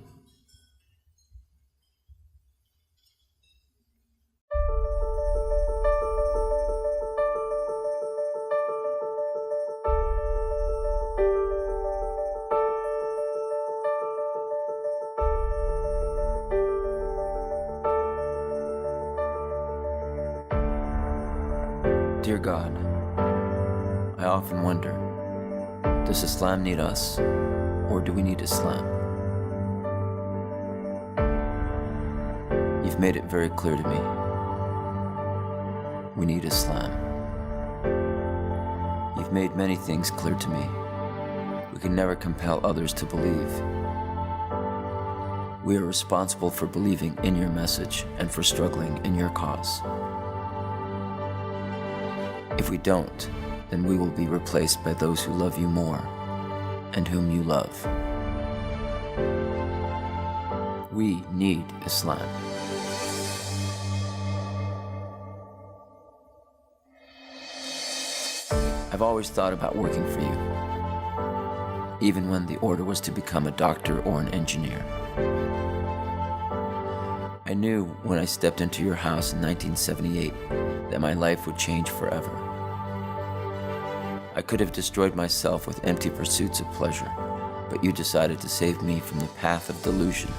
N: Dear God, I often wonder, does Islam need us, or do we need Islam? You've made it very clear to me. We need Islam. You've made many things clear to me. We can never compel others to believe. We are responsible for believing in your message and for struggling in your cause. If we don't, then we will be replaced by those who love you more and whom you love. We need Islam. I've always thought about working for you, even when the order was to become a doctor or an engineer. I knew when I stepped into your house in 1978 that my life would change forever. I could have destroyed myself with empty pursuits of pleasure, but you decided to save me from the path of delusion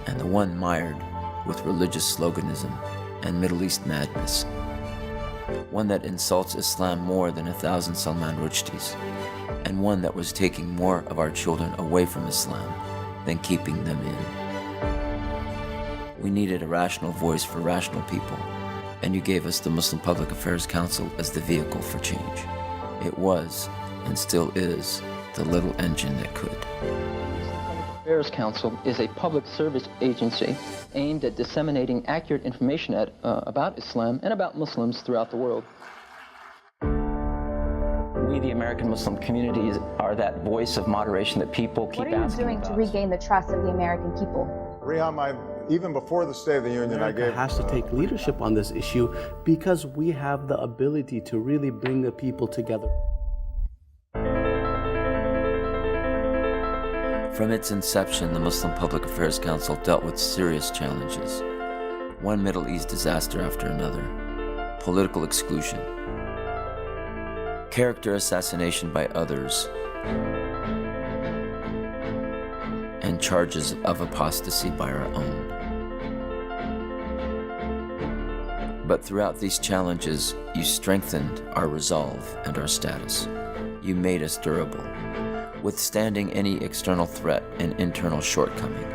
N: and the one mired with religious sloganism and Middle East madness. One that insults Islam more than 1,000 Salman Rushdies, and one that was taking more of our children away from Islam than keeping them in. We needed a rational voice for rational people, and you gave us the Muslim Public Affairs Council as the vehicle for change. It was, and still is, the little engine that could.
O: The Muslim Public Affairs Council is a public service agency aimed at disseminating accurate information about Islam and about Muslims throughout the world. We, the American Muslim community, are that voice of moderation that people keep asking about.
P: What are you doing to regain the trust of the American people?
Q: Reham, even before the State of the Union,
R: America has to take leadership on this issue because we have the ability to really bring the people together.
N: From its inception, the Muslim Public Affairs Council dealt with serious challenges. One Middle East disaster after another, political exclusion, character assassination by others, and charges of apostasy by our own. But throughout these challenges, you strengthened our resolve and our status. You made us durable. withstanding any external threat and internal shortcoming.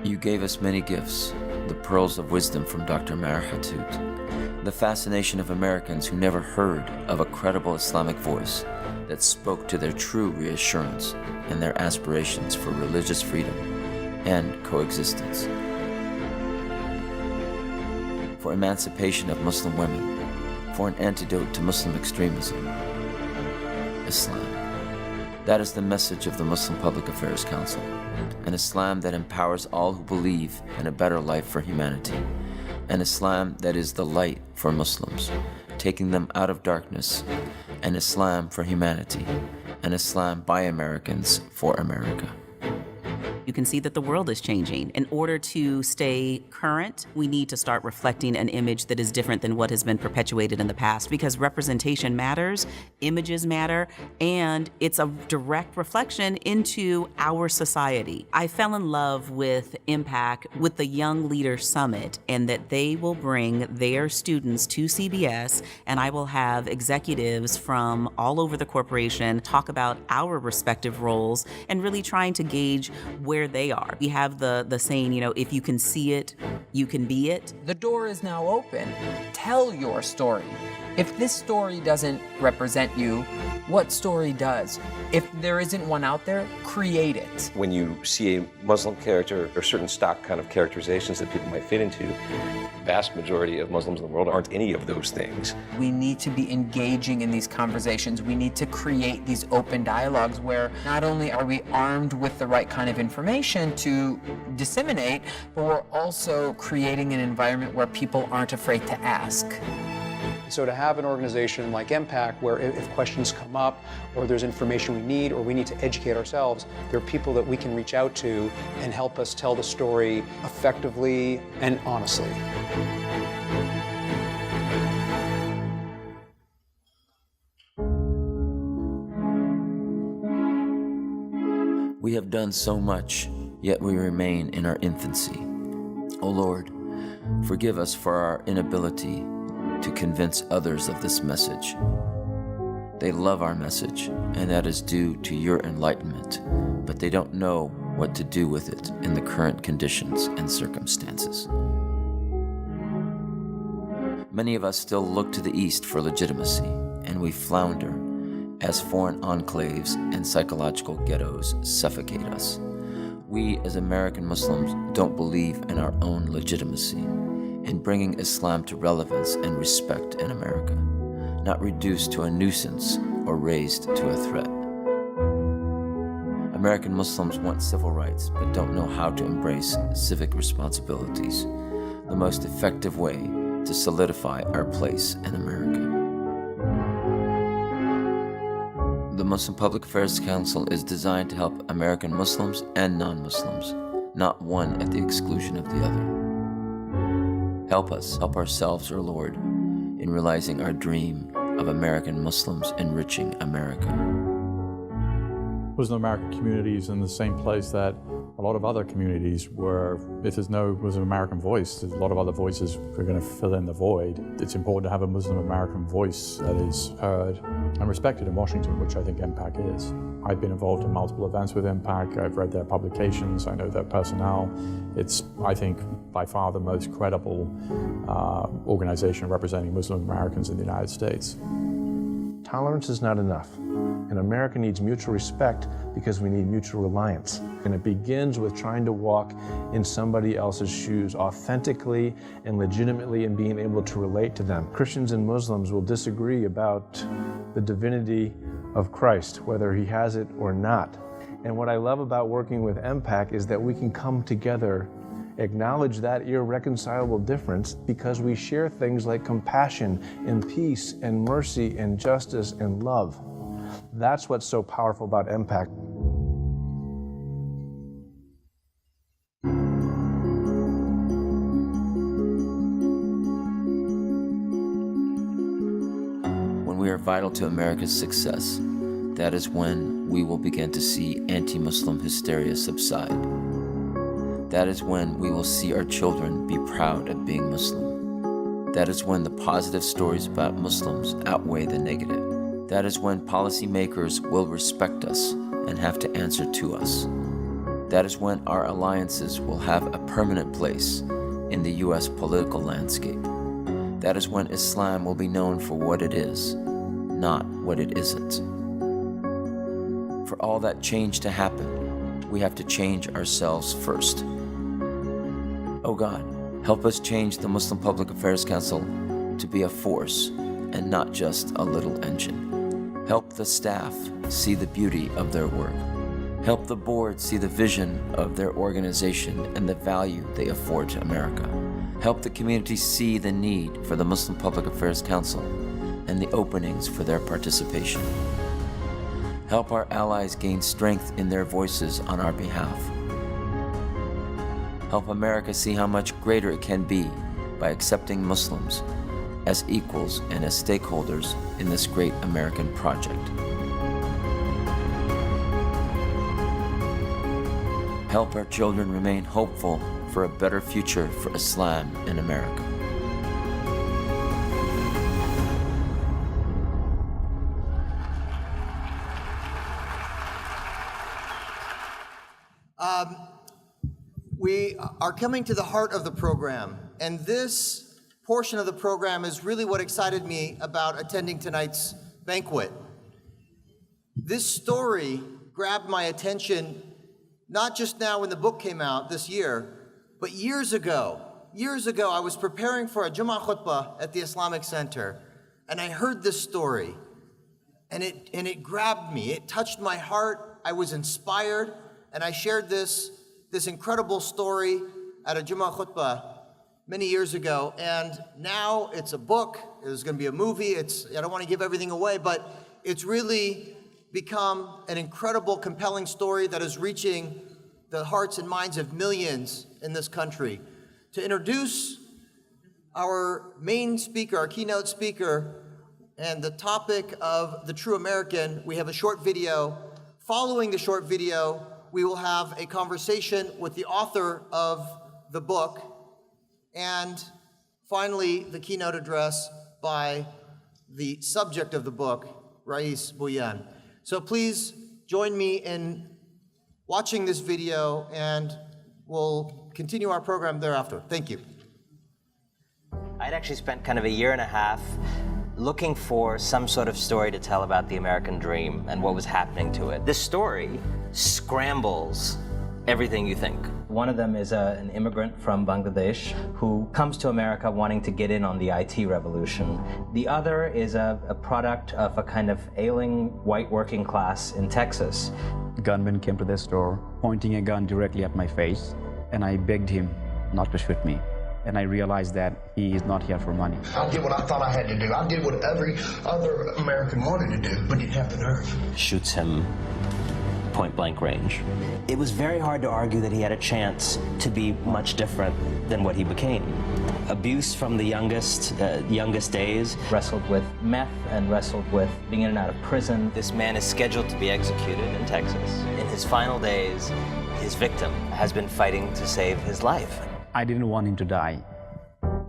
N: You gave us many gifts, the pearls of wisdom from Dr. Maher Hathout, the fascination of Americans who never heard of a credible Islamic voice that spoke to their true reassurance and their aspirations for religious freedom and coexistence, for emancipation of Muslim women, for an antidote to Muslim extremism, Islam. That is the message of the Muslim Public Affairs Council, an Islam that empowers all who believe in a better life for humanity, an Islam that is the light for Muslims, taking them out of darkness, an Islam for humanity, an Islam by Americans for America.
S: You can see that the world is changing. In order to stay current, we need to start reflecting an image that is different than what has been perpetuated in the past, because representation matters, images matter, and it's a direct reflection into our society. I fell in love with MPAC, with the Young Leader Summit, and that they will bring their students to CBS, and I will have executives from all over the corporation talk about our respective roles and really trying to gauge where they are. We have the saying, if you can see it, you can be it.
T: The door is now open. Tell your story. If this story doesn't represent you, what story does? If there isn't one out there, create it.
U: When you see a Muslim character or certain stock kind of characterizations that people might fit into, the vast majority of Muslims in the world aren't any of those things.
T: We need to be engaging in these conversations. We need to create these open dialogues where not only are we armed with the right kind of information to disseminate, but we're also creating an environment where people aren't afraid to ask.
V: So to have an organization like MPAC, where if questions come up, or there's information we need, or we need to educate ourselves, there are people that we can reach out to and help us tell the story effectively and honestly.
N: We have done so much, yet we remain in our infancy. O Lord, forgive us for our inability to convince others of this message. They love our message, and that is due to your enlightenment, but they don't know what to do with it in the current conditions and circumstances. Many of us still look to the East for legitimacy, and we flounder as foreign enclaves and psychological ghettos suffocate us. We as American Muslims don't believe in our own legitimacy, in bringing Islam to relevance and respect in America, not reduced to a nuisance or raised to a threat. American Muslims want civil rights, but don't know how to embrace civic responsibilities, the most effective way to solidify our place in America. The Muslim Public Affairs Council is designed to help American Muslims and non-Muslims, not one at the exclusion of the other. Help us help ourselves, our Lord, in realizing our dream of American Muslims enriching America.
W: Muslim American communities in the same place that a lot of other communities where if there's no Muslim American voice, there's a lot of other voices who are going to fill in the void. It's important to have a Muslim American voice that is heard and respected in Washington, which I think MPAC is. I've been involved in multiple events with MPAC. I've read their publications. I know their personnel. It's, I think, by far the most credible organization representing Muslim Americans in the United States.
X: Tolerance is not enough. And America needs mutual respect because we need mutual reliance. And it begins with trying to walk in somebody else's shoes authentically and legitimately and being able to relate to them. Christians and Muslims will disagree about the divinity of Christ, whether he has it or not. And what I love about working with MPAC is that we can come together, acknowledge that irreconcilable difference because we share things like compassion and peace and mercy and justice and love. That's what's so powerful about MPAC.
N: When we are vital to America's success, that is when we will begin to see anti-Muslim hysteria subside. That is when we will see our children be proud of being Muslim. That is when the positive stories about Muslims outweigh the negative. That is when policymakers will respect us and have to answer to us. That is when our alliances will have a permanent place in the U.S. political landscape. That is when Islam will be known for what it is, not what it isn't. For all that change to happen, we have to change ourselves first. Oh God, help us change the Muslim Public Affairs Council to be a force and not just a little engine. Help the staff see the beauty of their work. Help the board see the vision of their organization and the value they afford to America. Help the community see the need for the Muslim Public Affairs Council and the openings for their participation. Help our allies gain strength in their voices on our behalf. Help America see how much greater it can be by accepting Muslims as equals and as stakeholders in this great American project. Help our children remain hopeful for a better future for Islam in America.
A: We are coming to the heart of the program, and this portion of the program is really what excited me about attending tonight's banquet. This story grabbed my attention not just now when the book came out this year, but years ago. Years ago, I was preparing for a Jummah khutbah at the Islamic Center, and I heard this story, and it grabbed me. It touched my heart. I was inspired, and I shared this incredible story at a Jummah khutbah many years ago, and now it's a book. There's going to be a movie. I don't want to give everything away, but it's really become an incredible, compelling story that is reaching the hearts and minds of millions in this country. To introduce our main speaker, our keynote speaker, and the topic of the true American, we have a short video. Following the short video, we will have a conversation with the author of the book, and finally, the keynote address by the subject of the book, Rais Bhuiyan. So please join me in watching this video, and we'll continue our program thereafter. Thank you.
B: I'd actually spent kind of a year and a half looking for some sort of story to tell about the American dream and what was happening to it. This story scrambles everything you think. One of them is an immigrant from Bangladesh who comes to America wanting to get in on the IT revolution. The other is a product of a kind of ailing white working class in Texas.
C: The gunman came to the store, pointing a gun directly at my face, and I begged him not to shoot me. And I realized that he is not here for money.
D: I did what I thought I had to do. I did what every other American wanted to do, but didn't have the nerve.
B: Shoots him point blank range. It was very hard to argue that he had a chance to be much different than what he became. Abuse from the youngest days, wrestled with meth and wrestled with being in and out of prison. This man is scheduled to be executed in Texas. In his final days, his victim has been fighting to save his life.
C: I didn't want him to die.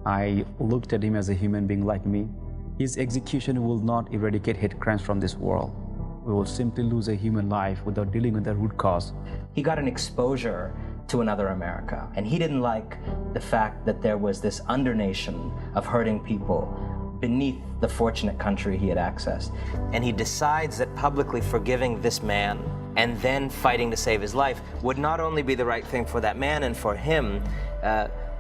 C: I looked at him as a human being like me. His execution will not eradicate hate crimes from this world. We will simply lose a human life without dealing with the root cause.
B: He got an exposure to another America, and he didn't like the fact that there was this undernation of hurting people beneath the fortunate country he had accessed. And he decides that publicly forgiving this man and then fighting to save his life would not only be the right thing for that man and for him,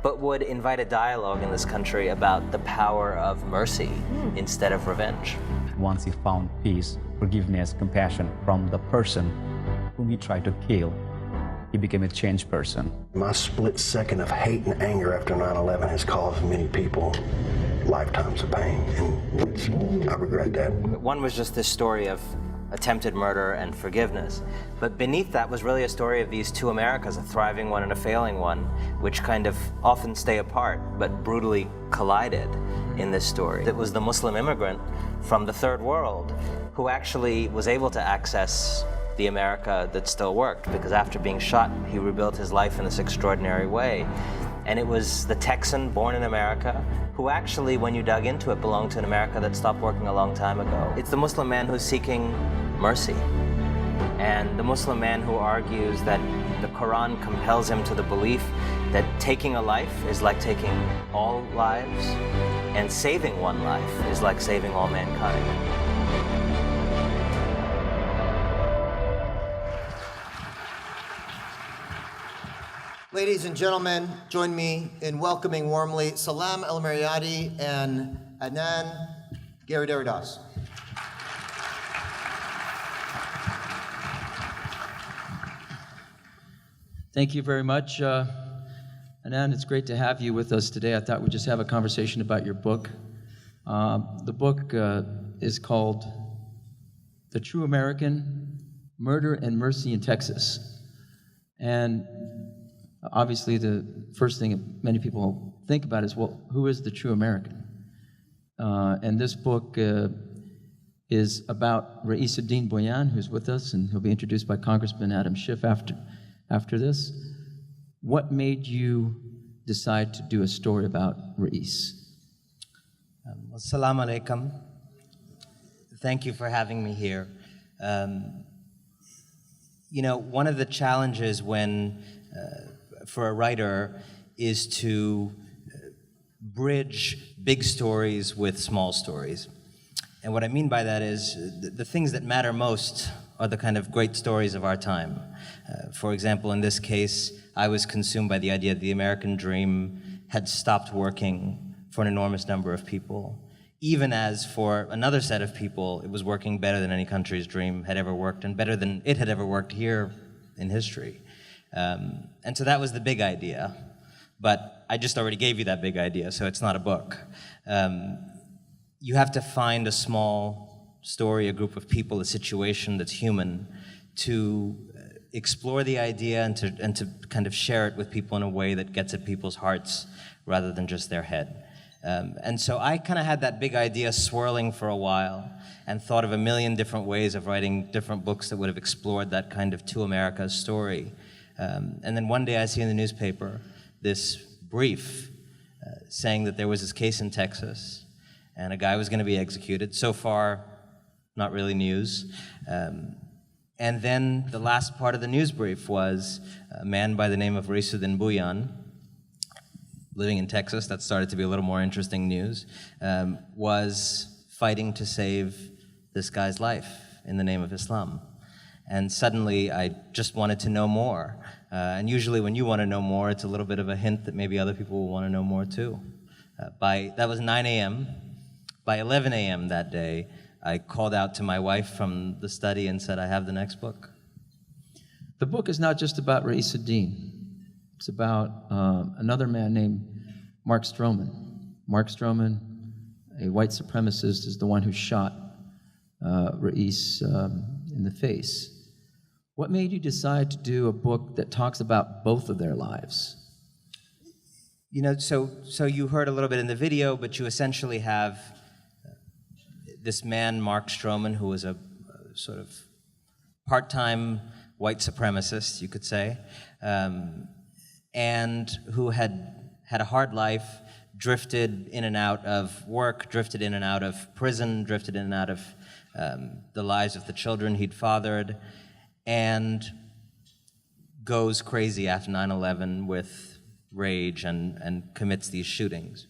B: but would invite a dialogue in this country about the power of mercy instead of revenge.
C: Once he found peace, forgiveness, compassion from the person whom he tried to kill, he became a changed person.
D: My split second of hate and anger after 9/11 has caused many people lifetimes of pain, and I regret that.
B: One was just this story of attempted murder and forgiveness. But beneath that was really a story of these two Americas, a thriving one and a failing one, which kind of often stay apart, but brutally collided in this story. It was the Muslim immigrant from the third world who actually was able to access the America that still worked, because after being shot, he rebuilt his life in this extraordinary way. And it was the Texan born in America who actually, when you dug into it, belonged to an America that stopped working a long time ago. It's the Muslim man who's seeking mercy. and the Muslim man who argues that the Quran compels him to the belief that taking a life is like taking all lives, and saving one life is like saving all mankind.
A: Ladies and gentlemen, join me in welcoming warmly Salam El-Mariyati and Anand Giridharadas.
M: Thank you very much. Anand, it's great to have you with us today. I thought we'd just have a conversation about your book. The book is called The True American, Murder and Mercy in Texas. And obviously the first thing many people think about is, well, who is the true American? And this book is about Rais Bhuiyan, who's with us, and he'll be introduced by Congressman Adam Schiff after this. What made you decide to do a story about Rais?
B: Assalamu alaikum. Thank you for having me here. You know, one of the challenges for a writer is to bridge big stories with small stories. And what I mean by that is the things that matter most are the kind of great stories of our time. For example, in this case, I was consumed by the idea that the American dream had stopped working for an enormous number of people, even as for another set of people, it was working better than any country's dream had ever worked, and better than it had ever worked here in history. And so that was the big idea. But I just already gave you that big idea, so it's not a book. You have to find a small story, a group of people, a situation that's human, to explore the idea and to kind of share it with people in a way that gets at people's hearts rather than just their head. And so I kind of had that big idea swirling for a while and thought of a million different ways of writing different books that would have explored that kind of two Americas story. And then one day I see in the newspaper this brief saying that there was this case in Texas and a guy was going to be executed. So far, not really news. And then the last part of the news brief was a man by the name of Rais Bhuiyan, living in Texas, that started to be a little more interesting news, was fighting to save this guy's life in the name of Islam. And suddenly I just wanted to know more. And usually when you want to know more, it's a little bit of a hint that maybe other people will want to know more too. That was 9 a.m. By 11 a.m. that day, I called out to my wife from the study and said, I have the next book.
M: The book is not just about Rais Bhuiyan. It's about another man named Mark Stroman. Mark Stroman, a white supremacist, is the one who shot Rais in the face. What made you decide to do a book that talks about both of their lives?
B: You know, so you heard a little bit in the video, but you essentially have this man, Mark Stroman, who was a sort of part-time white supremacist, you could say, and who had a hard life, drifted in and out of work, drifted in and out of prison, drifted in and out of the lives of the children he'd fathered, and goes crazy after 9/11 with rage and commits these shootings.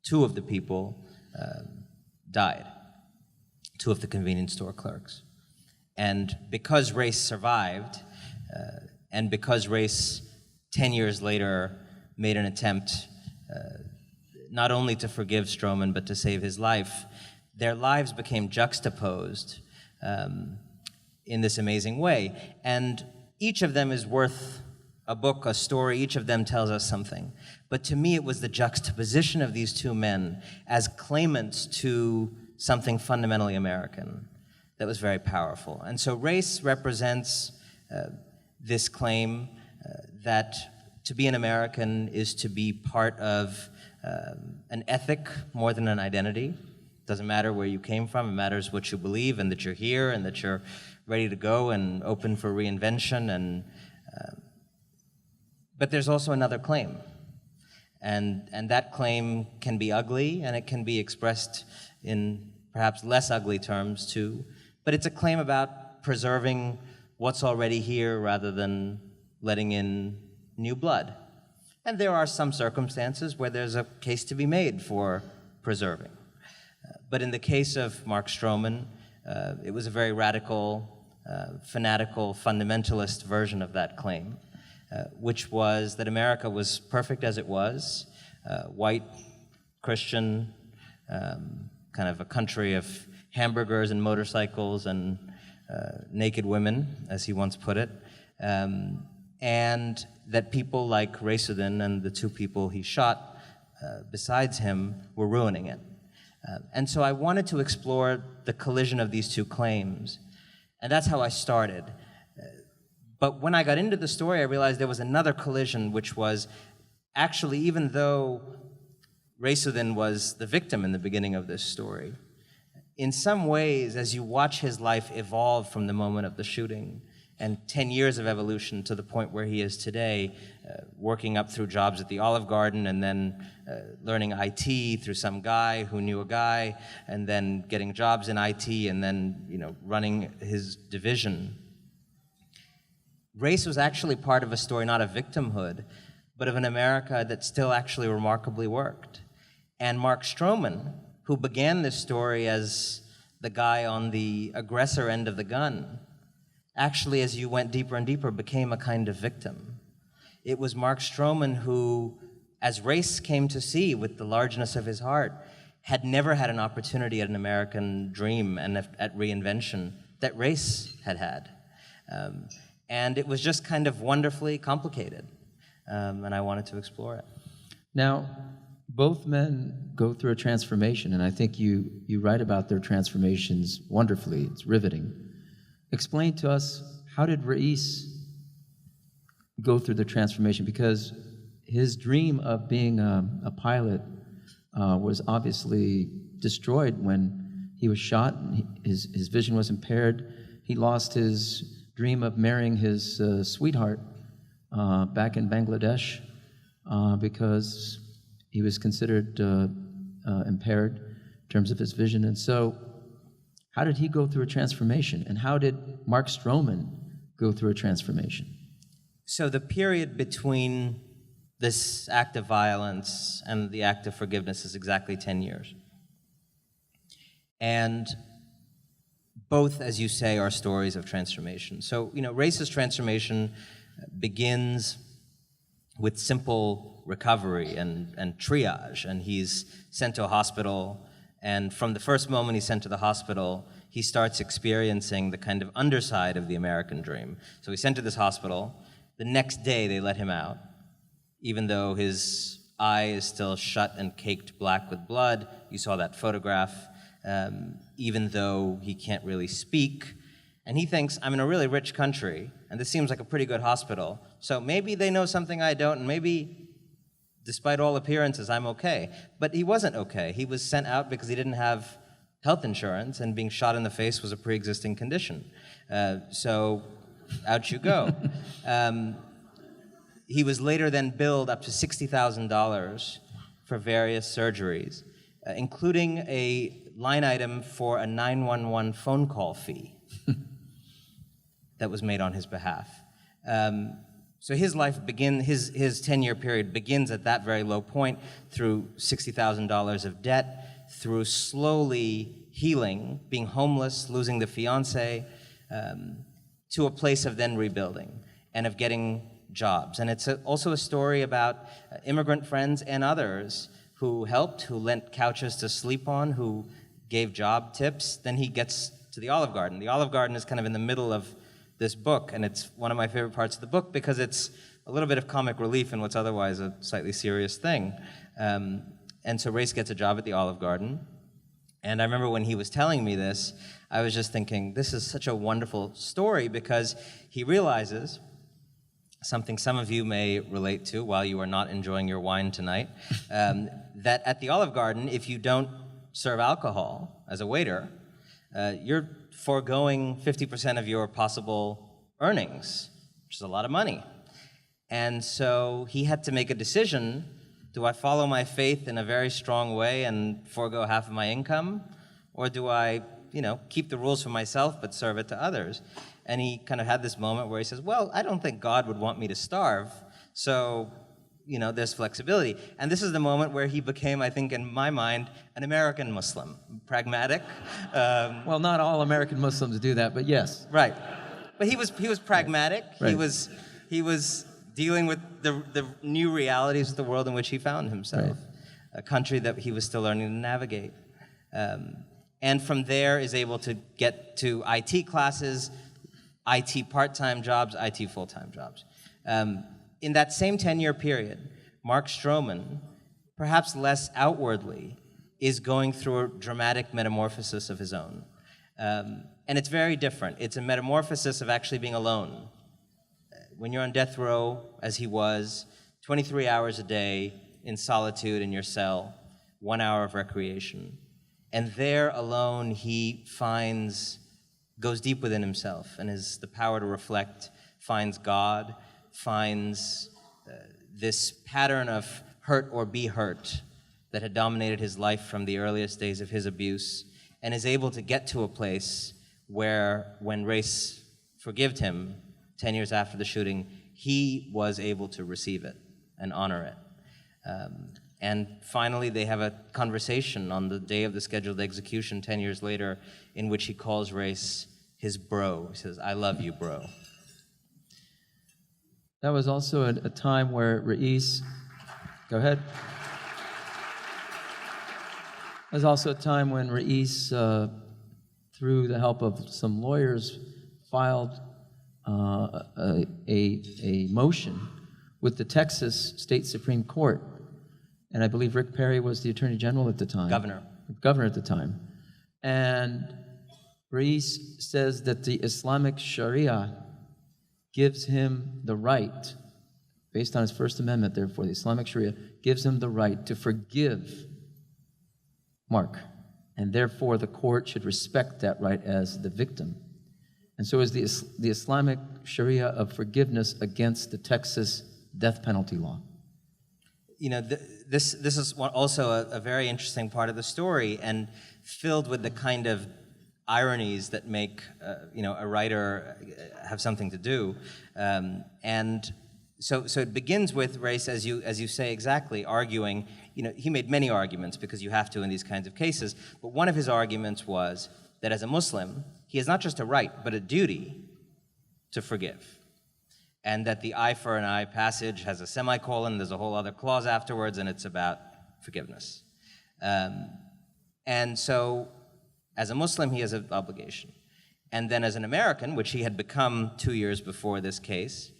B: Two of the people died, two of the convenience store clerks. And because Rais survived, and because Rais 10 years later made an attempt not only to forgive Stroman, but to save his life, their lives became juxtaposed in this amazing way. And each of them is worth a book, a story. Each of them tells us something. But to me, it was the juxtaposition of these two men as claimants to something fundamentally American that was very powerful. And so Rais represents this claim that to be an American is to be part of an ethic more than an identity. Doesn't matter where you came from, it matters what you believe and that you're here and that you're ready to go and open for reinvention. And but there's also another claim. And that claim can be ugly and it can be expressed in perhaps less ugly terms too, but it's a claim about preserving what's already here rather than letting in new blood. And there are some circumstances where there's a case to be made for preserving. But in the case of Mark Stroman, it was a very radical, fanatical, fundamentalist version of that claim, which was that America was perfect as it was, white, Christian, kind of a country of hamburgers and motorcycles and naked women, as he once put it, and that people like Rais Bhuiyan and the two people he shot besides him were ruining it. And so I wanted to explore the collision of these two claims, and that's how I started. But when I got into the story, I realized there was another collision, which was actually, even though Rais Bhuiyan was the victim in the beginning of this story, in some ways, as you watch his life evolve from the moment of the shooting, and 10 years of evolution to the point where he is today, working up through jobs at the Olive Garden and then learning IT through some guy who knew a guy, and then getting jobs in IT and then running his division. Race was actually part of a story, not of victimhood, but of an America that still actually remarkably worked. And Mark Stroman, who began this story as the guy on the aggressor end of the gun, actually, as you went deeper and deeper, became a kind of victim. It was Mark Stroman who, as Race came to see with the largeness of his heart, had never had an opportunity at an American dream and at reinvention that Race had had. And it was just kind of wonderfully complicated, and I wanted to explore it.
M: Now, both men go through a transformation, and I think you write about their transformations wonderfully. It's riveting. Explain to us, how did Rais go through the transformation? Because his dream of being a pilot was obviously destroyed when he was shot, and his vision was impaired. He lost his dream of marrying his sweetheart back in Bangladesh because he was considered impaired in terms of his vision. And so, how did he go through a transformation? And how did Mark Stroman go through a transformation?
B: So the period between this act of violence and the act of forgiveness is exactly 10 years. And both, as you say, are stories of transformation. So, Race's transformation begins with simple recovery and triage, and he's sent to a hospital. And from the first moment he's sent to the hospital, he starts experiencing the kind of underside of the American dream. So he's sent to this hospital. The next day they let him out, even though his eye is still shut and caked black with blood. You saw that photograph. Even though he can't really speak. And he thinks, I'm in a really rich country, and this seems like a pretty good hospital, so maybe they know something I don't, and maybe despite all appearances, I'm okay. But he wasn't okay. He was sent out because he didn't have health insurance, and being shot in the face was a pre-existing condition. So out you go. He was later then billed up to $60,000 for various surgeries, including a line item for a 911 phone call fee that was made on his behalf. So his life his 10-year period begins at that very low point through $60,000 of debt, through slowly healing, being homeless, losing the fiance, to a place of then rebuilding and of getting jobs. And it's also a story about immigrant friends and others who helped, who lent couches to sleep on, who gave job tips. Then he gets to the Olive Garden. The Olive Garden is kind of in the middle of this book, and it's one of my favorite parts of the book because it's a little bit of comic relief in what's otherwise a slightly serious thing. And so Race gets a job at the Olive Garden. And I remember when he was telling me this, I was just thinking, this is such a wonderful story because he realizes something some of you may relate to while you are not enjoying your wine tonight, that at the Olive Garden, if you don't serve alcohol as a waiter, you're foregoing 50% of your possible earnings, which is a lot of money. And so he had to make a decision. Do I follow my faith in a very strong way and forego half of my income? Or do I keep the rules for myself but serve it to others. And he kind of had this moment where he says, well, I don't think God would want me to starve, so, there's flexibility. And this is the moment where he became, I think, in my mind, an American Muslim, pragmatic.
M: Well, not all American Muslims do that, but yes.
B: Right. But he was pragmatic.
M: Right.
B: He was dealing with the new realities of the world in which he found himself, a country that he was still learning to navigate. And from there is able to get to IT classes, IT part-time jobs, IT full-time jobs. In that same 10-year period, Mark Stroman, perhaps less outwardly, is going through a dramatic metamorphosis of his own. And it's very different. It's a metamorphosis of actually being alone. When you're on death row, as he was, 23 hours a day in solitude in your cell, 1 hour of recreation. And there alone, he goes deep within himself and has the power to reflect, finds God, finds this pattern of hurt or be hurt that had dominated his life from the earliest days of his abuse, and is able to get to a place where, when Rais forgave him 10 years after the shooting, he was able to receive it and honor it. And finally, they have a conversation on the day of the scheduled execution 10 years later, in which he calls Rais his bro. He says, "I love you, bro."
M: That was also a time where Rais, go ahead. It was also a time when Rais, through the help of some lawyers, filed a motion with the Texas State Supreme Court. And I believe Rick Perry was the Attorney General at the time. Governor at the time. And Rais says that the Islamic Sharia gives him the right, based on his First Amendment, therefore, the Islamic Sharia gives him the right to forgive Mark. And therefore, the court should respect that right as the victim. And so is the Islamic Sharia of forgiveness against the Texas death penalty law.
B: This is also a very interesting part of the story, and filled with the kind of ironies that make a writer have something to do. And so it begins with Rais, as you say exactly, arguing. He made many arguments, because you have to in these kinds of cases. But one of his arguments was that as a Muslim, he has not just a right, but a duty to forgive. And that the eye for an eye passage has a semicolon, there's a whole other clause afterwards, and it's about forgiveness. And so, as a Muslim, he has an obligation. And then as an American, which he had become 2 years before this case,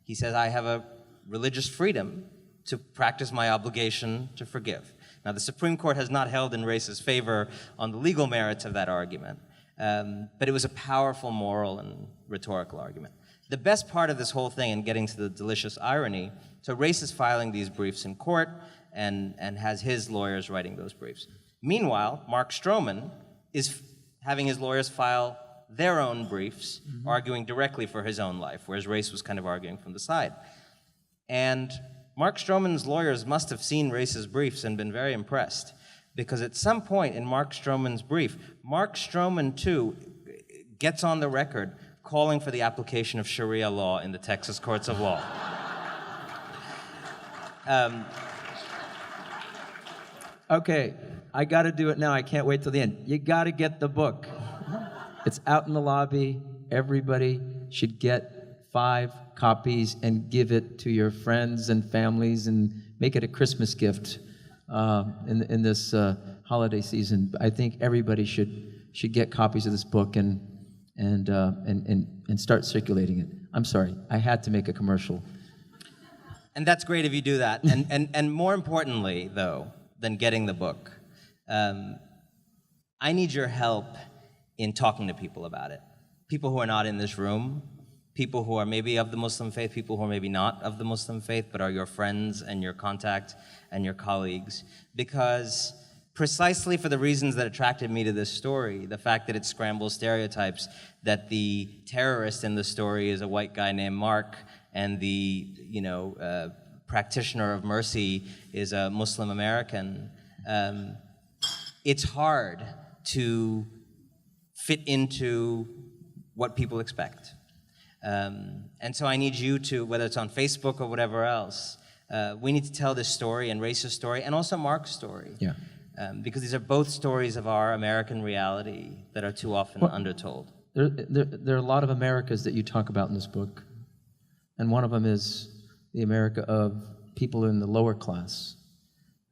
B: he says, I have a religious freedom to practice my obligation to forgive. Now, the Supreme Court has not held in Rais's favor on the legal merits of that argument, but it was a powerful moral and rhetorical argument. The best part of this whole thing, and getting to the delicious irony, so Rais is filing these briefs in court and has his lawyers writing those briefs. Meanwhile, Mark Stroman is having his lawyers file their own briefs, arguing directly for his own life, whereas Rais was kind of arguing from the side. And Mark Stroman's lawyers must have seen Rais's briefs and been very impressed, because at some point in Mark Stroman's brief, Mark Stroman, too, gets on the record calling for the application of Sharia law in the Texas courts of law.
M: Okay, I got to do it now. I can't wait till the end. You got to get the book. It's out in the lobby. Everybody should get 5 copies and give it to your friends and families and make it a Christmas gift in this holiday season. I think everybody should get copies of this book and start circulating it. I'm sorry, I had to make a commercial.
B: And that's great if you do that. And more importantly, though, than getting the book, I need your help in talking to people about it. People who are not in this room, people who are maybe of the Muslim faith, people who are maybe not of the Muslim faith, but are your friends and your contact and your colleagues. Because precisely for the reasons that attracted me to this story, the fact that it scrambles stereotypes, that the terrorist in the story is a white guy named Mark, and the practitioner of mercy is a Muslim American, it's hard to fit into what people expect. And so I need you to, whether it's on Facebook or whatever else, we need to tell this story, and Race's story, and also Mark's story.
M: Yeah.
B: Because these are both stories of our American reality that are too often undertold.
M: There are a lot of Americas that you talk about in this book, and one of them is the America of people in the lower class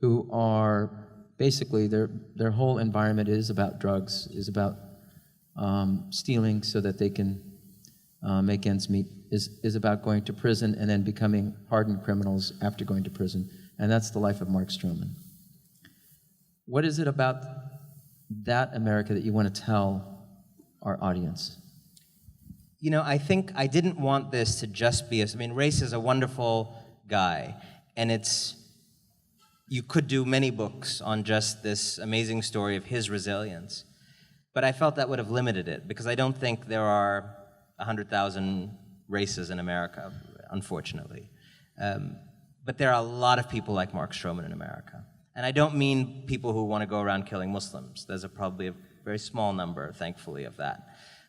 M: who are basically, their whole environment is about drugs, is about stealing so that they can make ends meet, is about going to prison and then becoming hardened criminals after going to prison. And that's the life of Mark Stroman. What is it about that America that you want to tell our audience?
B: You know, I think I didn't want this to just be, I mean, Race is a wonderful guy, and you could do many books on just this amazing story of his resilience, but I felt that would have limited it, because I don't think there are 100,000 races in America, unfortunately. But there are a lot of people like Mark Stroman in America. And I don't mean people who want to go around killing Muslims. There's probably a very small number, thankfully, of that.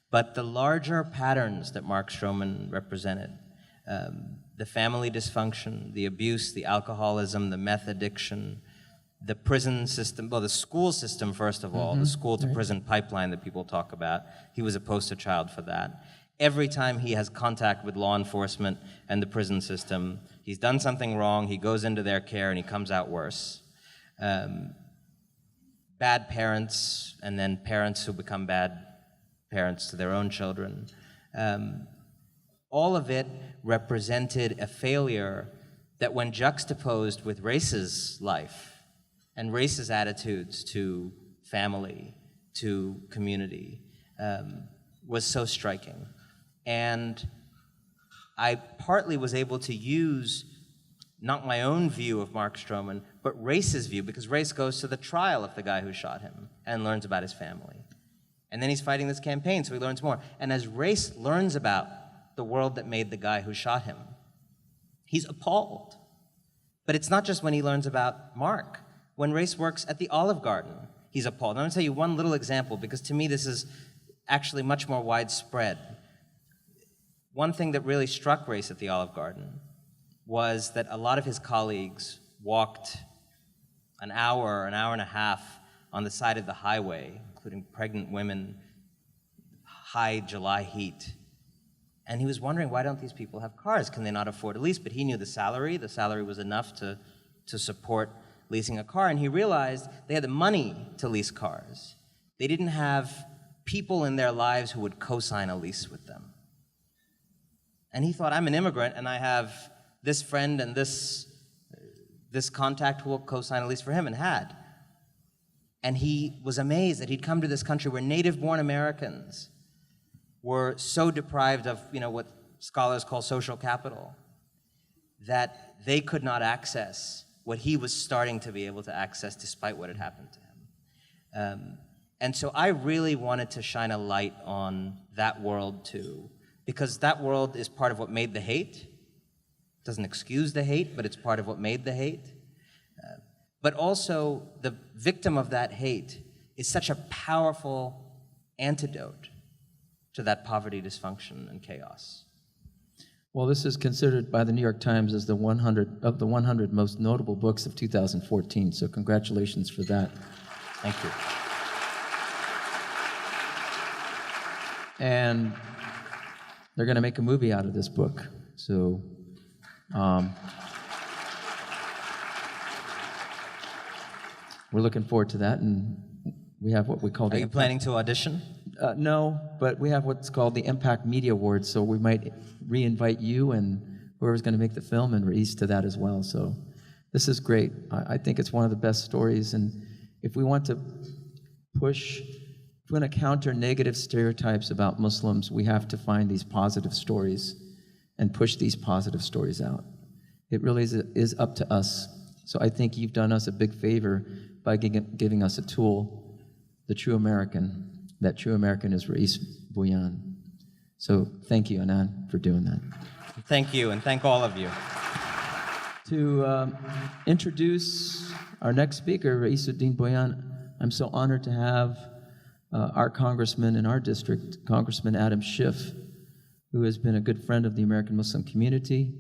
B: But the larger patterns that Mark Stroman represented, the family dysfunction, the abuse, the alcoholism, the meth addiction, the prison system, well, the school system, first of all, the school-to-prison pipeline that people talk about, he was a poster child for that. Every time he has contact with law enforcement and the prison system, he's done something wrong, he goes into their care, and he comes out worse. Bad parents, and then parents who become bad parents to their own children. All of it represented a failure that, when juxtaposed with Race's life and Race's attitudes to family, to community, was so striking. And I partly was able to use not my own view of Mark Stroman, but Race's view, because Race goes to the trial of the guy who shot him and learns about his family. And then he's fighting this campaign, so he learns more. And as Race learns about the world that made the guy who shot him, he's appalled. But it's not just when he learns about Mark. When Race works at the Olive Garden, he's appalled. And I'm going to tell you one little example, because to me this is actually much more widespread. One thing that really struck Race at the Olive Garden was that a lot of his colleagues walked an hour and a half on the side of the highway, including pregnant women, high July heat. And he was wondering, why don't these people have cars? Can they not afford a lease? But he knew the salary. The salary was enough to support leasing a car. And he realized they had the money to lease cars. They didn't have people in their lives who would co-sign a lease with them. And he thought, I'm an immigrant, and I have this friend and this contact who will co-sign a lease for him, and had. And he was amazed that he'd come to this country where native-born Americans were so deprived of, what scholars call social capital, that they could not access what he was starting to be able to access despite what had happened to him. And so I really wanted to shine a light on that world too, because that world is part of what made the hate. It doesn't excuse the hate, but it's part of what made the hate. But also, the victim of that hate is such a powerful antidote to that poverty, dysfunction, and chaos.
M: Well, this is considered by the New York Times as the 100 most notable books of 2014, so congratulations for that.
B: Thank you.
M: And they're going to make a movie out of this book, so we're looking forward to that, and we have what we call the...
B: Are you planning to audition?
M: No, but we have what's called the MPAC Media Awards, so we might re-invite you and whoever's going to make the film and Rais to that as well. So this is great. I think it's one of the best stories, and if we want to push, if we want to counter negative stereotypes about Muslims, we have to find these positive stories and push these positive stories out. It really is up to us. So I think you've done us a big favor by giving us a tool, the true American. That true American is Rais Bhuiyan. So thank you, Anand, for doing that.
B: Thank you, and thank all of you.
M: To introduce our next speaker, Rais Bhuiyan, I'm so honored to have our congressman in our district, Congressman Adam Schiff, who has been a good friend of the American Muslim community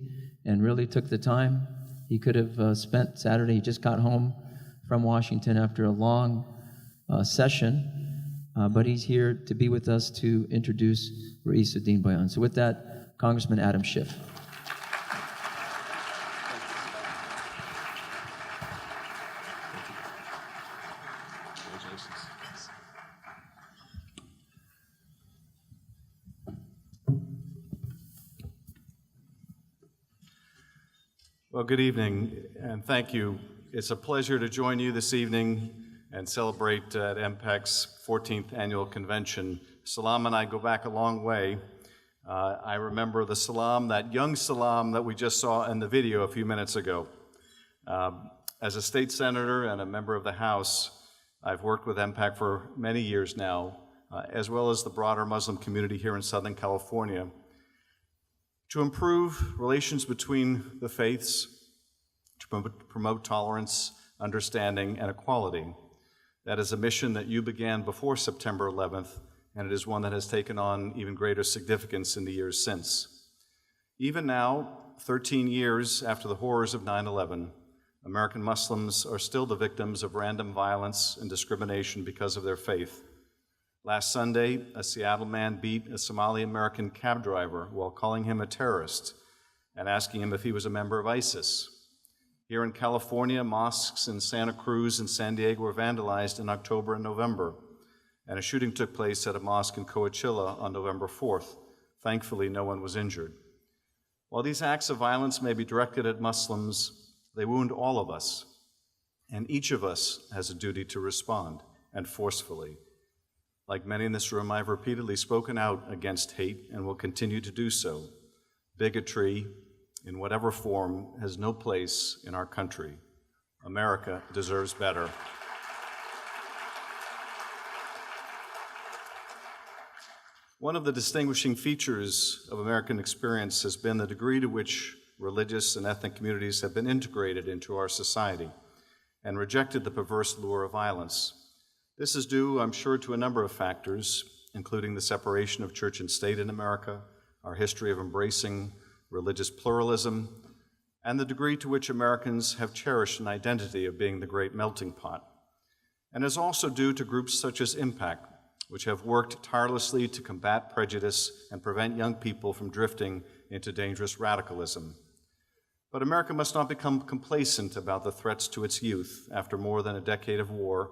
M: and really took the time. He could have spent Saturday, he just got home from Washington after a long session, but he's here to be with us to introduce Rais Bhuiyan. So with that, Congressman Adam Schiff.
E: Well, good evening, and thank you. It's a pleasure to join you this evening and celebrate at MPAC's 14th annual convention. Salam and I go back a long way. I remember the Salam, that young Salam that we just saw in the video a few minutes ago. As a state senator and a member of the House, I've worked with MPAC for many years now, as well as the broader Muslim community here in Southern California, to improve relations between the faiths, to promote tolerance, understanding, and equality. That is a mission that you began before September 11th, and it is one that has taken on even greater significance in the years since. Even now, 13 years after the horrors of 9/11, American Muslims are still the victims of random violence and discrimination because of their faith. Last Sunday, a Seattle man beat a Somali-American cab driver while calling him a terrorist and asking him if he was a member of ISIS. Here in California, mosques in Santa Cruz and San Diego were vandalized in October and November, and a shooting took place at a mosque in Coachella on November 4th. Thankfully, no one was injured. While these acts of violence may be directed at Muslims, they wound all of us, and each of us has a duty to respond, and forcefully. Like many in this room, I've repeatedly spoken out against hate and will continue to do so. Bigotry, in whatever form, has no place in our country. America deserves better. One of the distinguishing features of American experience has been the degree to which religious and ethnic communities have been integrated into our society and rejected the perverse lure of violence. This is due, I'm sure, to a number of factors, including the separation of church and state in America, our history of embracing religious pluralism, and the degree to which Americans have cherished an identity of being the great melting pot. And is also due to groups such as MPAC, which have worked tirelessly to combat prejudice and prevent young people from drifting into dangerous radicalism. But America must not become complacent about the threats to its youth after more than a decade of war,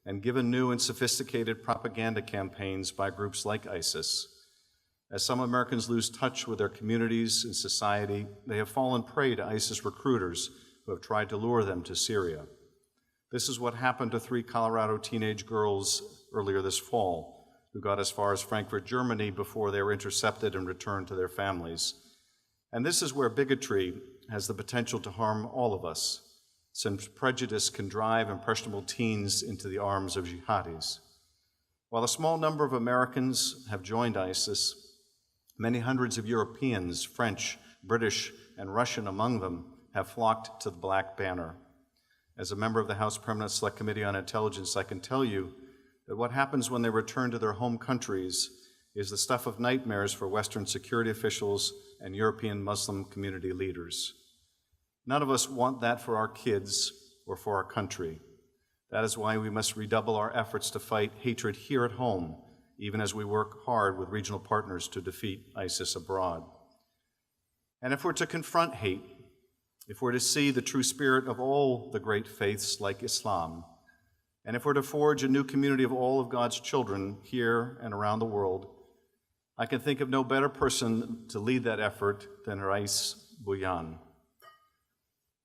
E: and given new and sophisticated propaganda campaigns by groups like ISIS. As some Americans lose touch with their communities and society, they have fallen prey to ISIS recruiters who have tried to lure them to Syria. This is what happened to 3 Colorado teenage girls earlier this fall, who got as far as Frankfurt, Germany, before they were intercepted and returned to their families. And this is where bigotry has the potential to harm all of us, since prejudice can drive impressionable teens into the arms of jihadis. While a small number of Americans have joined ISIS, many hundreds of Europeans, French, British, and Russian among them, have flocked to the Black Banner. As a member of the House Permanent Select Committee on Intelligence, I can tell you that what happens when they return to their home countries is the stuff of nightmares for Western security officials and European Muslim community leaders. None of us want that for our kids or for our country. That is why we must redouble our efforts to fight hatred here at home, even as we work hard with regional partners to defeat ISIS abroad. And if we're to confront hate, if we're to see the true spirit of all the great faiths like Islam, and if we're to forge a new community of all of God's children here and around the world, I can think of no better person to lead that effort than Rais Bhuiyan.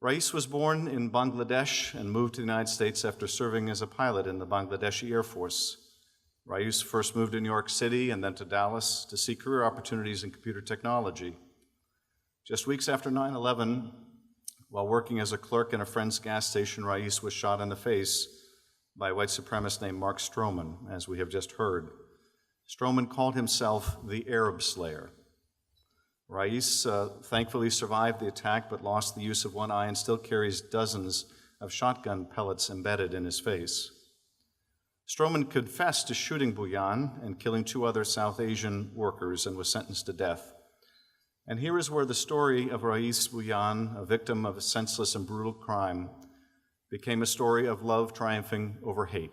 E: Rais was born in Bangladesh and moved to the United States after serving as a pilot in the Bangladeshi Air Force. Rais first moved to New York City and then to Dallas to seek career opportunities in computer technology. Just weeks after 9/11, while working as a clerk in a friend's gas station, Rais was shot in the face by a white supremacist named Mark Stroman, as we have just heard. Stroman called himself the Arab Slayer. Rais thankfully survived the attack but lost the use of one eye and still carries dozens of shotgun pellets embedded in his face. Stroman confessed to shooting Bhuiyan and killing 2 other South Asian workers and was sentenced to death. And here is where the story of Rais Bhuiyan, a victim of a senseless and brutal crime, became a story of love triumphing over hate.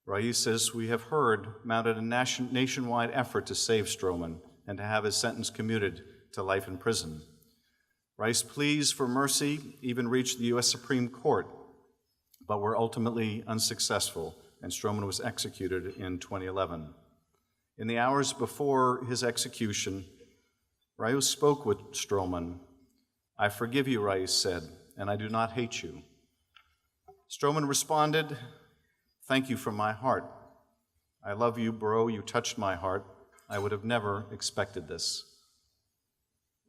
E: Rais, as we have heard, mounted a nationwide effort to save Stroman and to have his sentence commuted to life in prison. Rais' pleas for mercy even reached the U.S. Supreme Court, but were ultimately unsuccessful, and Stroman was executed in 2011. In the hours before his execution, Rais spoke with Stroman. "I forgive you," Rais said, "and I do not hate you." Stroman responded, "Thank you from my heart. I love you, bro. You touched my heart. I would have never expected this."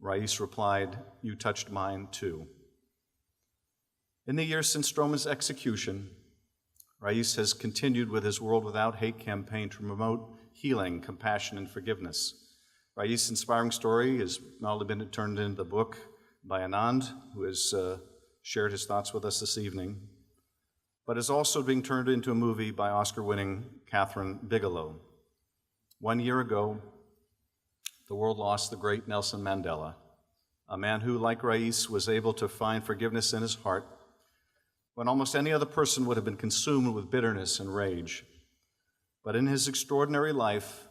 E: Rais replied, "You touched mine too." In the years since Stroman's execution, Rais has continued with his World Without Hate campaign to promote healing, compassion, and forgiveness. Rais' inspiring story has not only been turned into the book by Anand, who has shared his thoughts with us this evening, but is also being turned into a movie by Oscar-winning Catherine Bigelow. 1 year ago, the world lost the great Nelson Mandela, a man who, like Rais, was able to find forgiveness in his heart when almost any other person would have been consumed with bitterness and rage. But in his extraordinary life,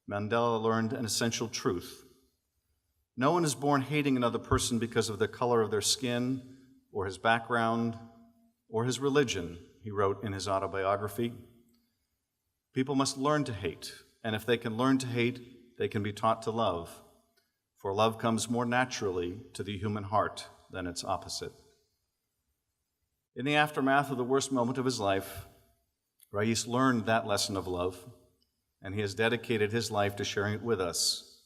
E: Mandela learned an essential truth. No one is born hating another person because of the color of their skin, or his background, or his religion, he wrote in his autobiography. People must learn to hate, and if they can learn to hate, they can be taught to love, for love comes more naturally to the human heart than its opposite. In the aftermath of the worst moment of his life, Rais learned that lesson of love, and he has dedicated his life to sharing it with us.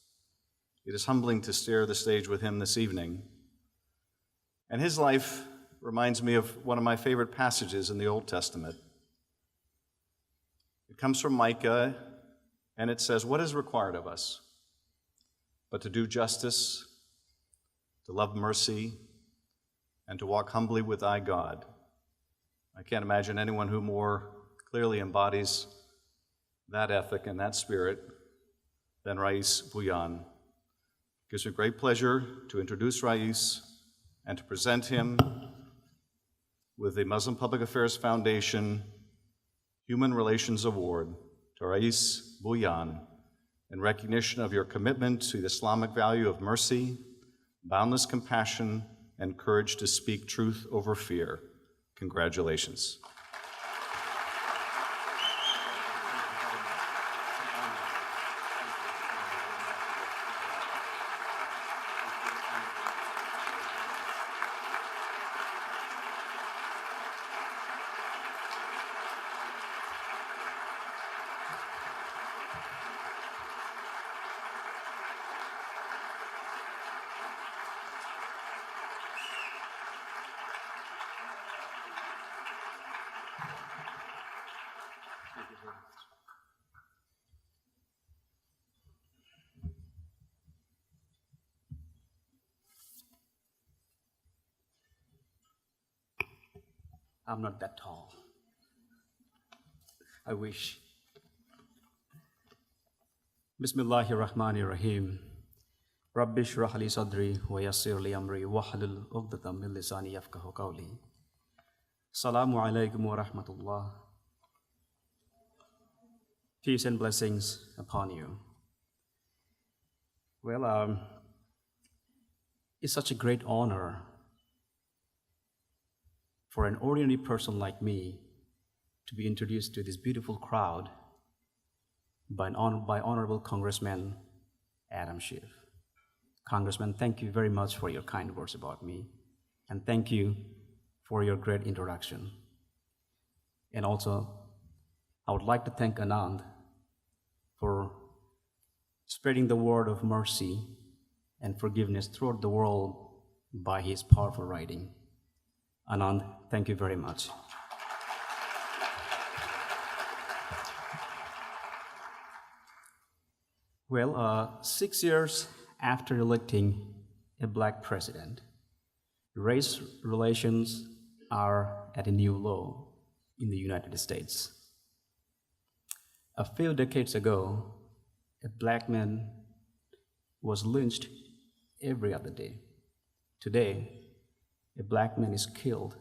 E: It is humbling to share the stage with him this evening. And his life reminds me of one of my favorite passages in the Old Testament. It comes from Micah, and it says, "What is required of us but to do justice, to love mercy, and to walk humbly with thy God?" I can't imagine anyone who more clearly embodies that ethic and that spirit than Rais Bhuiyan. It gives me great pleasure to introduce Rais and to present him with the Muslim Public Affairs Foundation Human Relations Award to Rais Bhuiyan in recognition of your commitment to the Islamic value of mercy, boundless compassion, and courage to speak truth over fear. Congratulations.
G: I'm not that tall. I wish. Bismillahirrahmanirrahim. Rabbi shrah li sadri wa yassir li amri wahlul 'uqdatam min lisani yafqahu qawli. Assalamu alaikum wa rahmatullah. Peace and blessings upon you. Well, it's such a great honor for an ordinary person like me to be introduced to this beautiful crowd by Honorable Congressman Adam Schiff. Congressman, thank you very much for your kind words about me, and thank you for your great introduction. And also, I would like to thank Anand for spreading the word of mercy and forgiveness throughout the world by his powerful writing. Anand, thank you very much. Well, 6 years after electing a black president, race relations are at a new low in the United States. A few decades ago, a black man was lynched every other day. Today, a black man is killed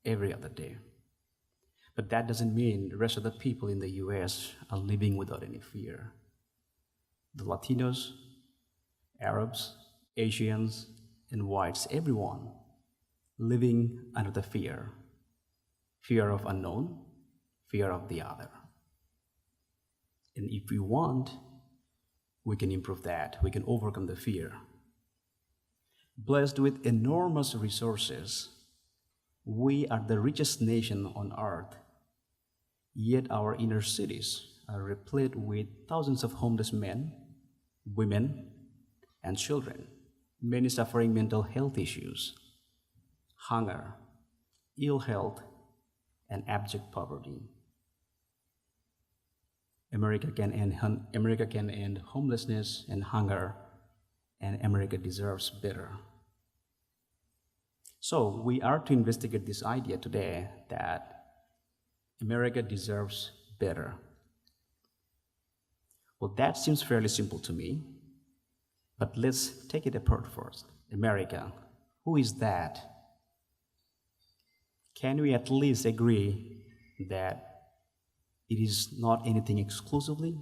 G: every other day. But that doesn't mean the rest of the people in the US are living without any fear. The Latinos, Arabs, Asians, and whites, everyone living under the fear. Fear of unknown, fear of the other. And if we want, we can improve that. We can overcome the fear. Blessed with enormous resources, we are the richest nation on earth. Yet our inner cities are replete with thousands of homeless men, women, and children, many suffering mental health issues, hunger, ill health, and abject poverty. America can end homelessness and hunger, and America deserves better. So we are to investigate this idea today that America deserves better. Well, that seems fairly simple to me, but let's take it apart first. America, who is that? Can we at least agree that it is not anything exclusively?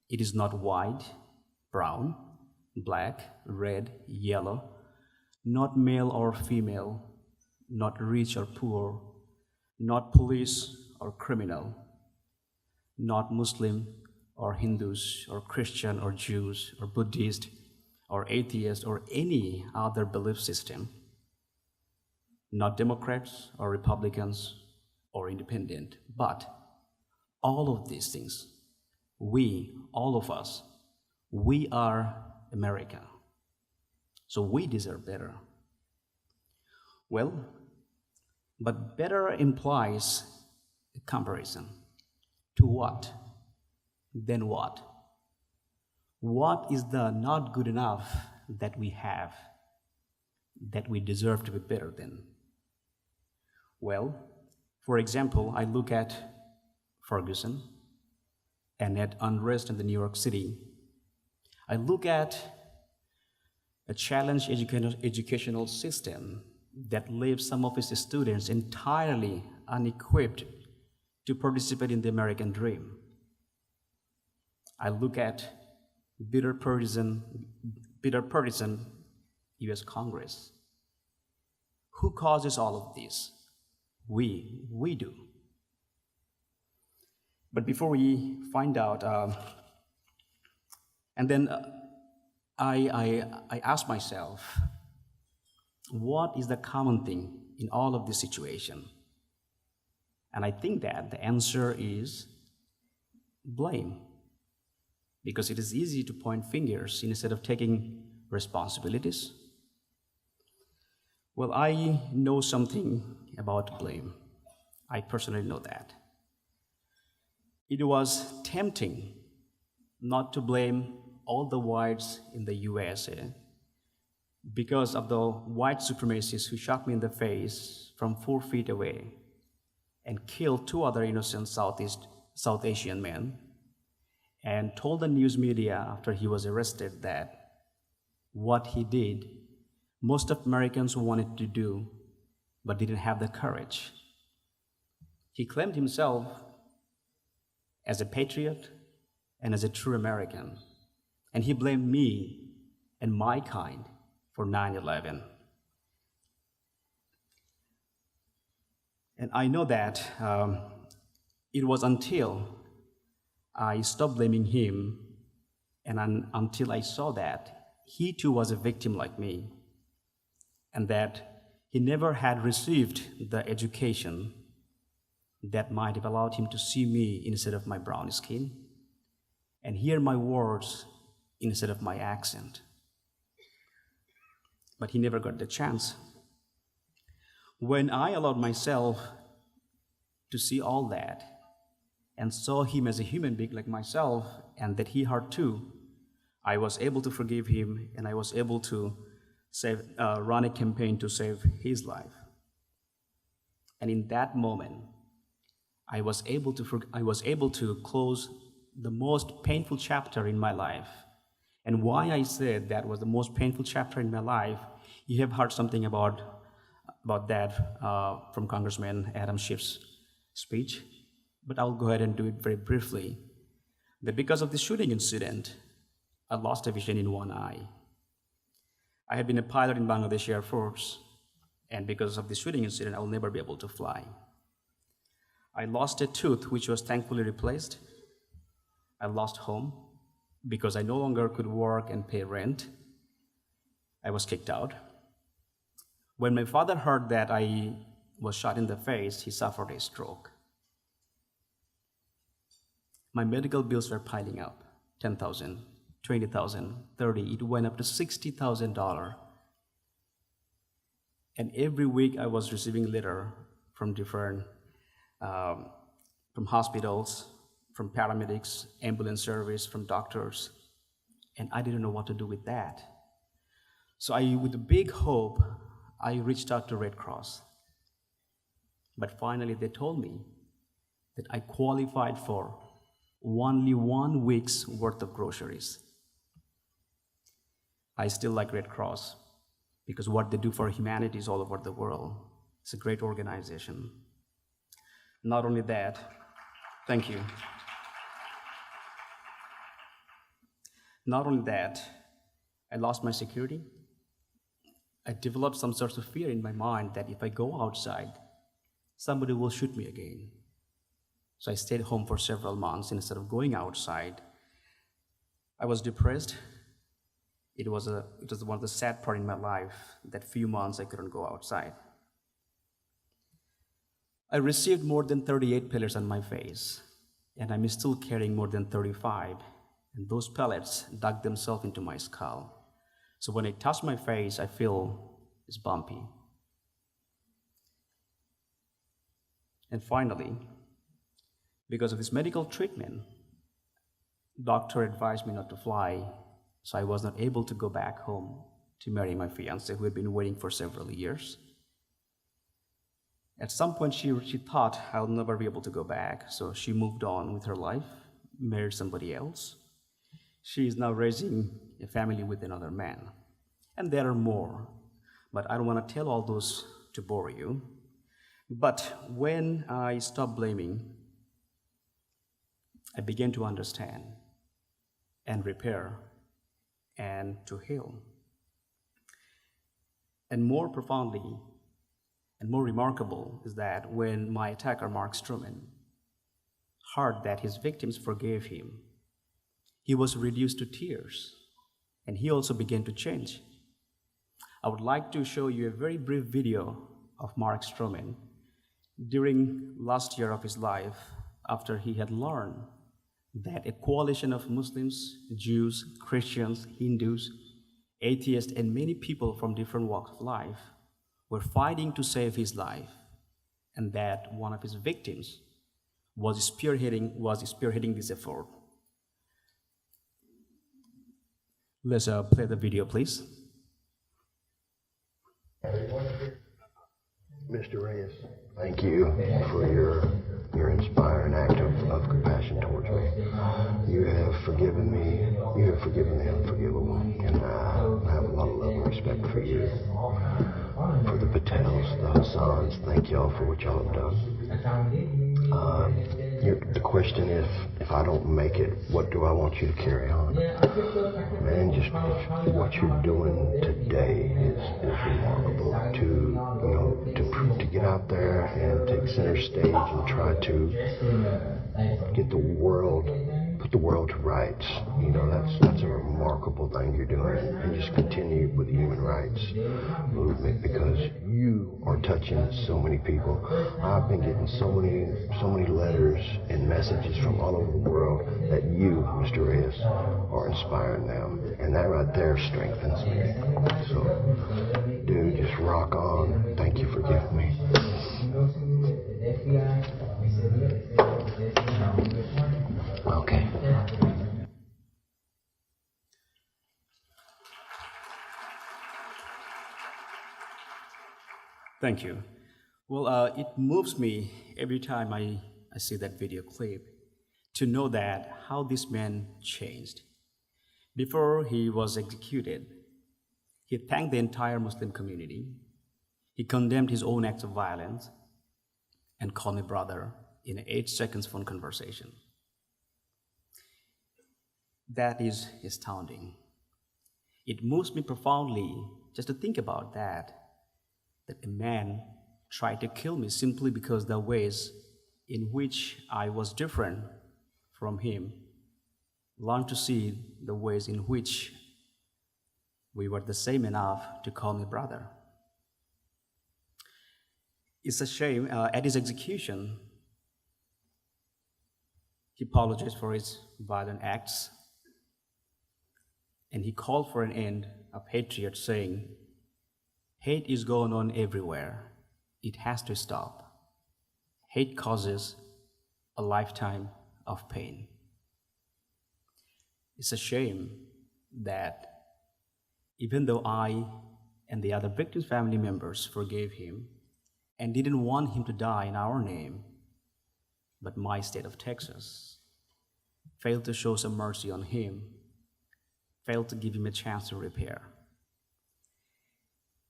G: It is not white, brown, black, red, yellow, not male or female, not rich or poor, not police or criminal, not Muslim or Hindus or Christian or Jews or Buddhist or atheist or any other belief system, not Democrats or Republicans or independent, but all of these things, we, all of us, we are America. So we deserve better. Well, but better implies a comparison. To what? Then what? What is the not good enough that we have, that we deserve to be better than? Well, for example, I look at Ferguson and at unrest in the New York City. I look at a challenged educational system that leaves some of its students entirely unequipped to participate in the American dream. I look at bitter partisan US Congress. Who causes all of this? We do. But before we find out, and then I ask myself, what is the common thing in all of this situation? And I think that the answer is blame. Because it is easy to point fingers instead of taking responsibilities. Well, I know something about blame. I personally know that. It was tempting not to blame all the whites in the USA because of the white supremacists who shot me in the face from 4 feet away and killed 2 other innocent South Asian men, and told the news media after he was arrested that what he did, most of Americans wanted to do, but didn't have the courage. He claimed himself as a patriot and as a true American, and he blamed me and my kind for 9/11. And I know that it was until I stopped blaming him and until I saw that he too was a victim like me, and that he never had received the education that might have allowed him to see me instead of my brown skin and hear my words instead of my accent. But he never got the chance. When I allowed myself to see all that and saw him as a human being like myself and that he hurt too, I was able to forgive him, and I was able to run a campaign to save his life. And in that moment, I was able to close the most painful chapter in my life. And why I said that was the most painful chapter in my life, you have heard something about that from Congressman Adam Schiff's speech, but I'll go ahead and do it very briefly. That because of the shooting incident, I lost a vision in one eye. I had been a pilot in Bangladesh Air Force, and because of the shooting incident, I will never be able to fly. I lost a tooth, which was thankfully replaced. I lost home because I no longer could work and pay rent. I was kicked out. When my father heard that I was shot in the face, he suffered a stroke. My medical bills were piling up, $10,000, $20,000, $30,000, it went up to $60,000. And every week I was receiving letters from different, from hospitals, from paramedics, ambulance service, from doctors, and I didn't know what to do with that. So with a big hope, I reached out to Red Cross. But finally they told me that I qualified for only 1 week's worth of groceries. I still like Red Cross because what they do for humanity is all over the world. It's a great organization. Not only that, thank you. Not only that, I lost my security. I developed some sort of fear in my mind that if I go outside, somebody will shoot me again. So I stayed home for several months instead of going outside. I was depressed. It was one of the sad part in my life, that few months I couldn't go outside. I received more than 38 pellets on my face, and I'm still carrying more than 35. And those pellets dug themselves into my skull. So when I touch my face, I feel it's bumpy. And finally, because of this medical treatment, doctor advised me not to fly, so I was not able to go back home to marry my fiancée, who had been waiting for several years. At some point, she thought I'll never be able to go back, so she moved on with her life, married somebody else. She is now raising a family with another man. And there are more, but I don't want to tell all those to bore you. But when I stopped blaming, I began to understand and repair and to heal. And more profoundly and more remarkable is that when my attacker, Mark Stroman, heard that his victims forgave him, he was reduced to tears, and he also began to change. I would like to show you a very brief video of Mark Stroman during last year of his life, after he had learned that a coalition of Muslims, Jews, Christians, Hindus, atheists, and many people from different walks of life were fighting to save his life, and that one of his victims was spearheading this effort. Let's play the video, please.
D: Mr. Reyes, thank you for your inspiring act of compassion towards me. You have forgiven me. You have forgiven the unforgivable, and I have a lot of love and respect for you. For the Patels, the Hassans, thank y'all for what y'all have done. The question is, if I don't make it, what do I want you to carry on? Man, just what you're doing today is remarkable. To get out there and take center stage and try to get the world, put the world to rights. That's a remarkable thing you're doing, and just continue with the human rights movement, because you are touching so many people. I've been getting so many letters and messages from all over the world that you, Mr. Reyes, are inspiring them, and that right there strengthens me. So, dude, just rock on. Thank you for giving me. Okay.
G: Thank you. Well, it moves me every time I I see that video clip, to know that how this man changed. Before he was executed, he thanked the entire Muslim community. He condemned his own acts of violence and called me brother in an 8 seconds phone conversation. That is astounding. It moves me profoundly just to think about that a man tried to kill me simply because the ways in which I was different from him, learned to see the ways in which we were the same enough to call me brother. It's a shame, at his execution, he apologized for his violent acts, and he called for an end of hatred, saying, "Hate is going on everywhere. It has to stop. Hate causes a lifetime of pain." It's a shame that even though I and the other victims' family members forgave him and didn't want him to die in our name, but my state of Texas failed to show some mercy on him, failed to give him a chance to repair.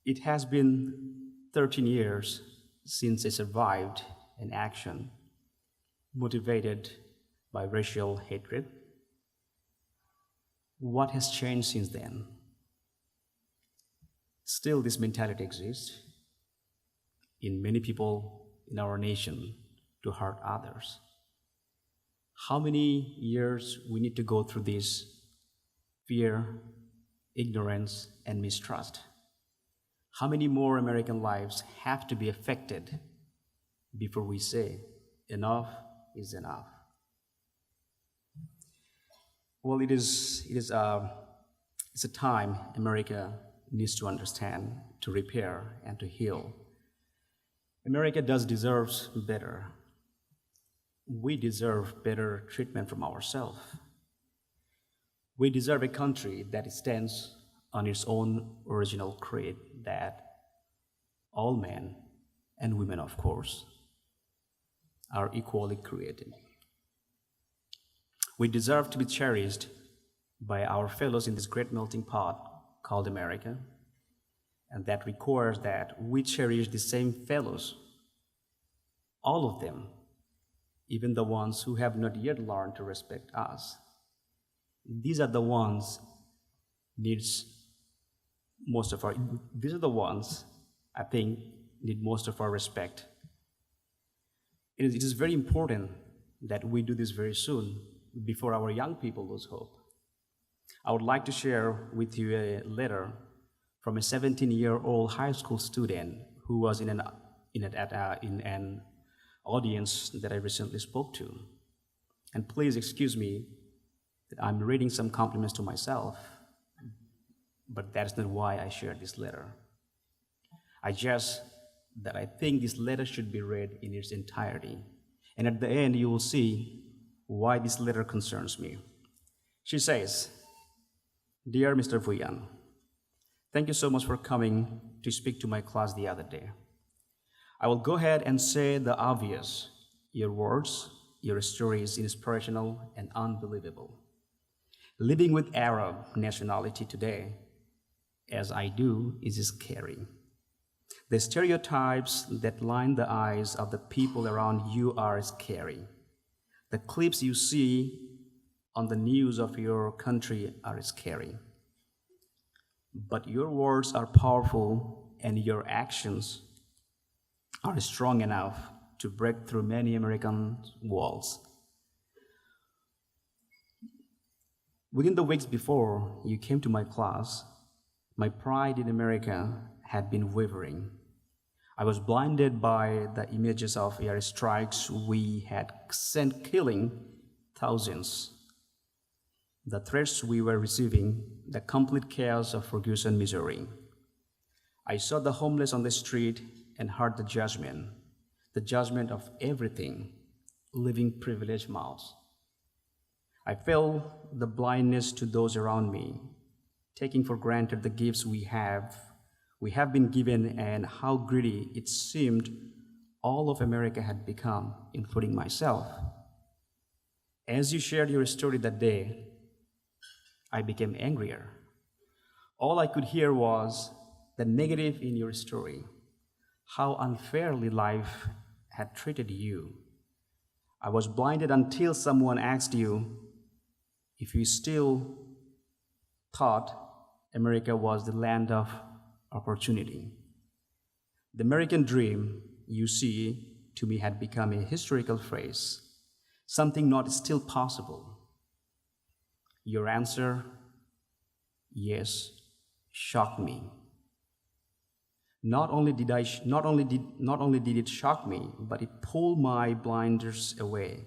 G: It has been 13 years since I survived an action motivated by racial hatred. What has changed since then? Still, this mentality exists in many people in our nation to hurt others. How many years we need to go through this fear, ignorance, and mistrust? How many more American lives have to be affected before we say enough is enough? Well, it's a time America needs to understand, to repair, and to heal. America does deserve better. We deserve better treatment from ourselves. We deserve a country that stands on its own original creed, that all men and women, of course, are equally created. We deserve to be cherished by our fellows in this great melting pot called America, and that requires that we cherish the same fellows, all of them, even the ones who have not yet learned to respect us. These are the ones these are the ones I think need most of our respect. It is very important that we do this very soon before our young people lose hope. I would like to share with you a letter from a 17-year-old high school student who was in an audience that I recently spoke to. And please excuse me that I'm reading some compliments to myself, but that's not why I shared this letter. I think this letter should be read in its entirety. And at the end, you will see why this letter concerns me. She says, "Dear Mr. Bhuiyan, thank you so much for coming to speak to my class the other day. I will go ahead and say the obvious. Your words, your story is inspirational and unbelievable. Living with Arab nationality today, as I do, is scary. The stereotypes that line the eyes of the people around you are scary. The clips you see on the news of your country are scary. But your words are powerful and your actions are strong enough to break through many American walls. Within the weeks before you came to my class, my pride in America had been wavering. I was blinded by the images of airstrikes we had sent killing thousands, the threats we were receiving, the complete chaos of Ferguson, Missouri. I saw the homeless on the street and heard the judgment of everything, living privileged mouths. I felt the blindness to those around me, taking for granted the gifts we have been given and how greedy it seemed all of America had become, including myself. As you shared your story that day, I became angrier. All I could hear was the negative in your story, how unfairly life had treated you. I was blinded until someone asked you if you still thought America was the land of opportunity. The American dream, you see, to me had become a historical phrase, something not still possible. Your answer, yes, shocked me. Not only did it shock me, but it pulled my blinders away.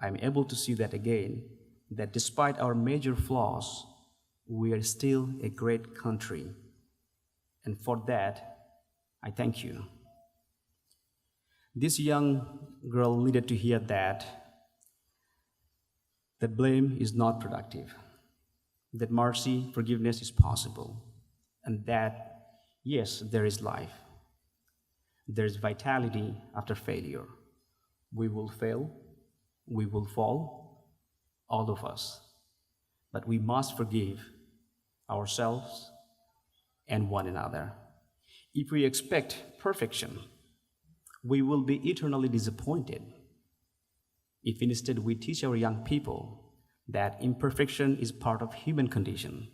G: I'm able to see that again, that despite our major flaws, we are still a great country. And for that, I thank you. This young girl needed to hear that blame is not productive, that mercy, forgiveness is possible, and that yes, there is life. There is vitality after failure. We will fail, we will fall, all of us. But we must forgive ourselves and one another. If we expect perfection, we will be eternally disappointed. If instead we teach our young people that imperfection is part of human condition,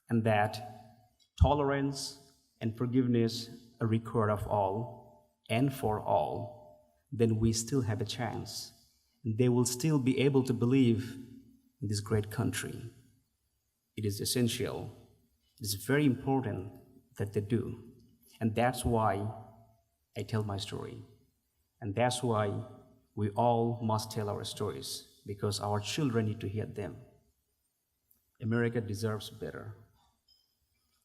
G: and that tolerance and forgiveness are required of all and for all, then we still have a chance. They will still be able to believe in this great country. It is essential, it is very important that they do. And that's why I tell my story. And that's why we all must tell our stories, because our children need to hear them. America deserves better.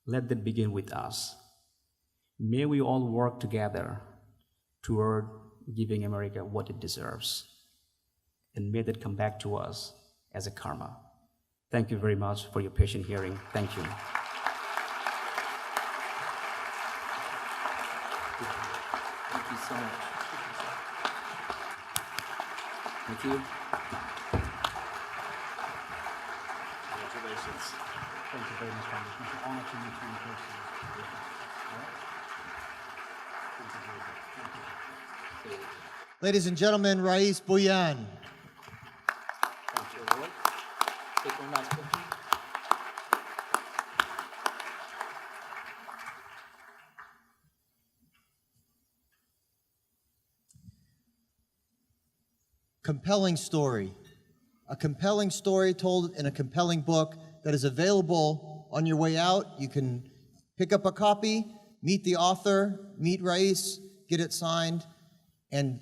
G: Let that begin with us. May we all work together toward giving America what it deserves. And may that come back to us as a karma. Thank you very much for your patient hearing. Thank you.
M: Thank you so much. Thank you.
E: Congratulations.
G: Thank you very much, Congressman. It's an honor to meet you in person.
A: Ladies and gentlemen, Rais Bhuiyan.
M: Thank you, Roy. Take one last picture.
A: Compelling story. A compelling story told in a compelling book that is available on your way out. You can pick up a copy, meet the author, meet Rais, get it signed, and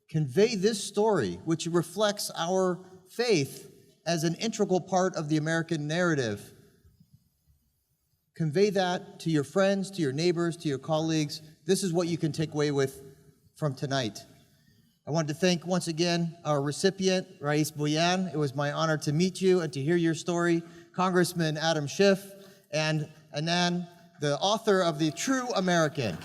A: convey this story, which reflects our faith as an integral part of the American narrative. Convey that to your friends, to your neighbors, to your colleagues. This is what you can take away with from tonight. I wanted to thank once again our recipient, Rais Bhuiyan. It was my honor to meet you and to hear your story. Congressman Adam Schiff and Anand, the author of The True American.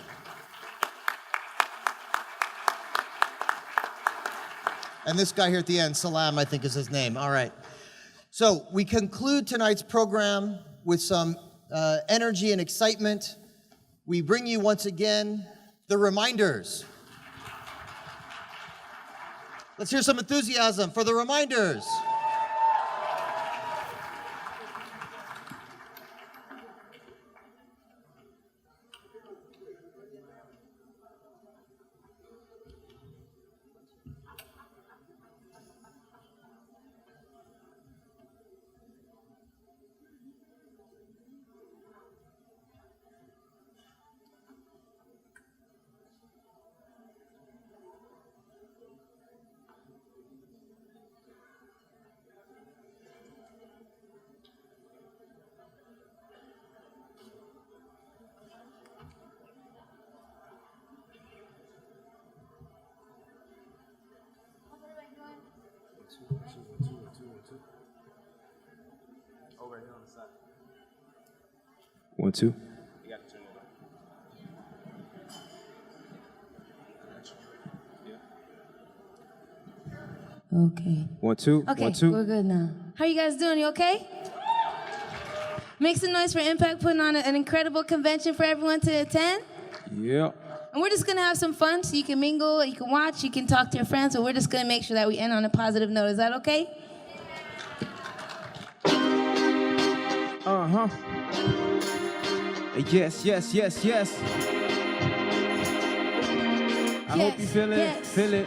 A: And this guy here at the end, Salam, I think is his name. All right. So we conclude tonight's program with some energy and excitement. We bring you once again the reminders. Let's hear some enthusiasm for the reminders.
M: Over here on the side.
H: 1, 2.
M: You got to turn it
H: Okay.
I: 1, 2.
H: Okay,
I: 1, 2.
H: we're good now. How you guys doing? You okay? Make some noise for MPAC putting on an incredible convention for everyone to attend.
I: Yeah.
H: And we're just gonna have some fun so you can mingle, you can watch, you can talk to your friends, but we're just gonna make sure that we end on a positive note. Is that okay?
I: Uh-huh. Yes, yes, yes, yes. I hope you feel it, feel it.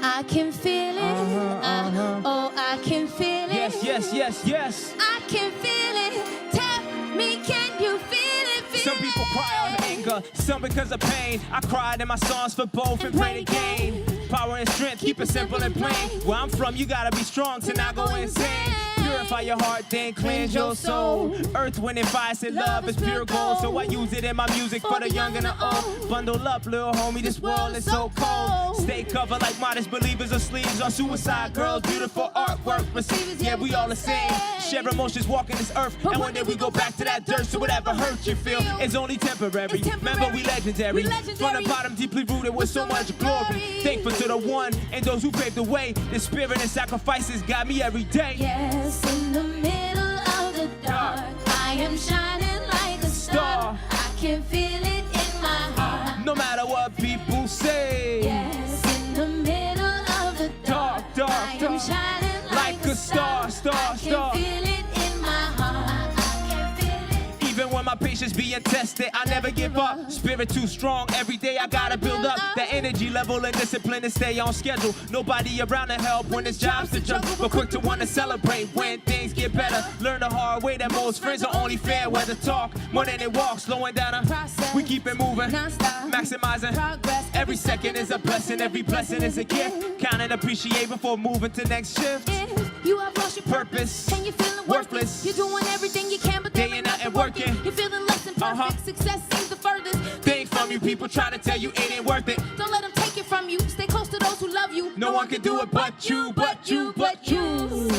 H: I can feel it. Oh, I can feel it.
I: Yes, yes, yes, yes.
H: I can feel it. Tell me, can you feel it?
I: Some people cry out of anger, some because of pain. I cried in my songs for both and pray to gain power and strength, keep it simple and plain. Where I'm from, you gotta be strong to not go insane. Purify your heart, then cleanse your soul. Earth, wind, and fire said love is pure gold. So I use it in my music for the young and the old. Bundle up, little homie, this world is so cold. Stay covered like modest believers of sleeves. Our suicide girls, beautiful artwork receivers. Yeah, we all the same. Share emotions, walking this earth. And one day we go back to that dirt. So whatever hurt you feel is only temporary. Remember, we legendary. From the bottom, deeply rooted with so much glory. Thankful to the one and those who paved the way. The spirit and sacrifices got me every day.
H: Yes, in the middle of the dark, I am shining like a star. I can feel it in my heart.
I: No matter what people say.
H: Yes, in the middle of the dark, I am shining like a star.
I: Star.
H: I can feel it in my heart. I can feel it.
I: Even when my patience being tested, I never give up. Spirit too strong, every day I gotta build up that energy level and discipline to stay on schedule. Nobody around to help when it's jobs to juggle, but quick to want to celebrate when things get better. Learn the hard way that most friends are only fair where to talk more than they walk, slowing down a process. We keep it moving, maximizing progress. Every second is a blessing, every blessing is a gift. Count and appreciate before moving to next shift.
H: If you have lost your
I: purpose
H: and you're feeling
I: worthless,
H: you're doing everything you can, but there ain't nothing working. You're feeling less than perfect. Success seems the furthest.
I: Things from you, people trying to tell you it ain't worth it.
H: Don't let them take it from you. Stay close to those who love you.
I: No one can do it but you, but you, but you.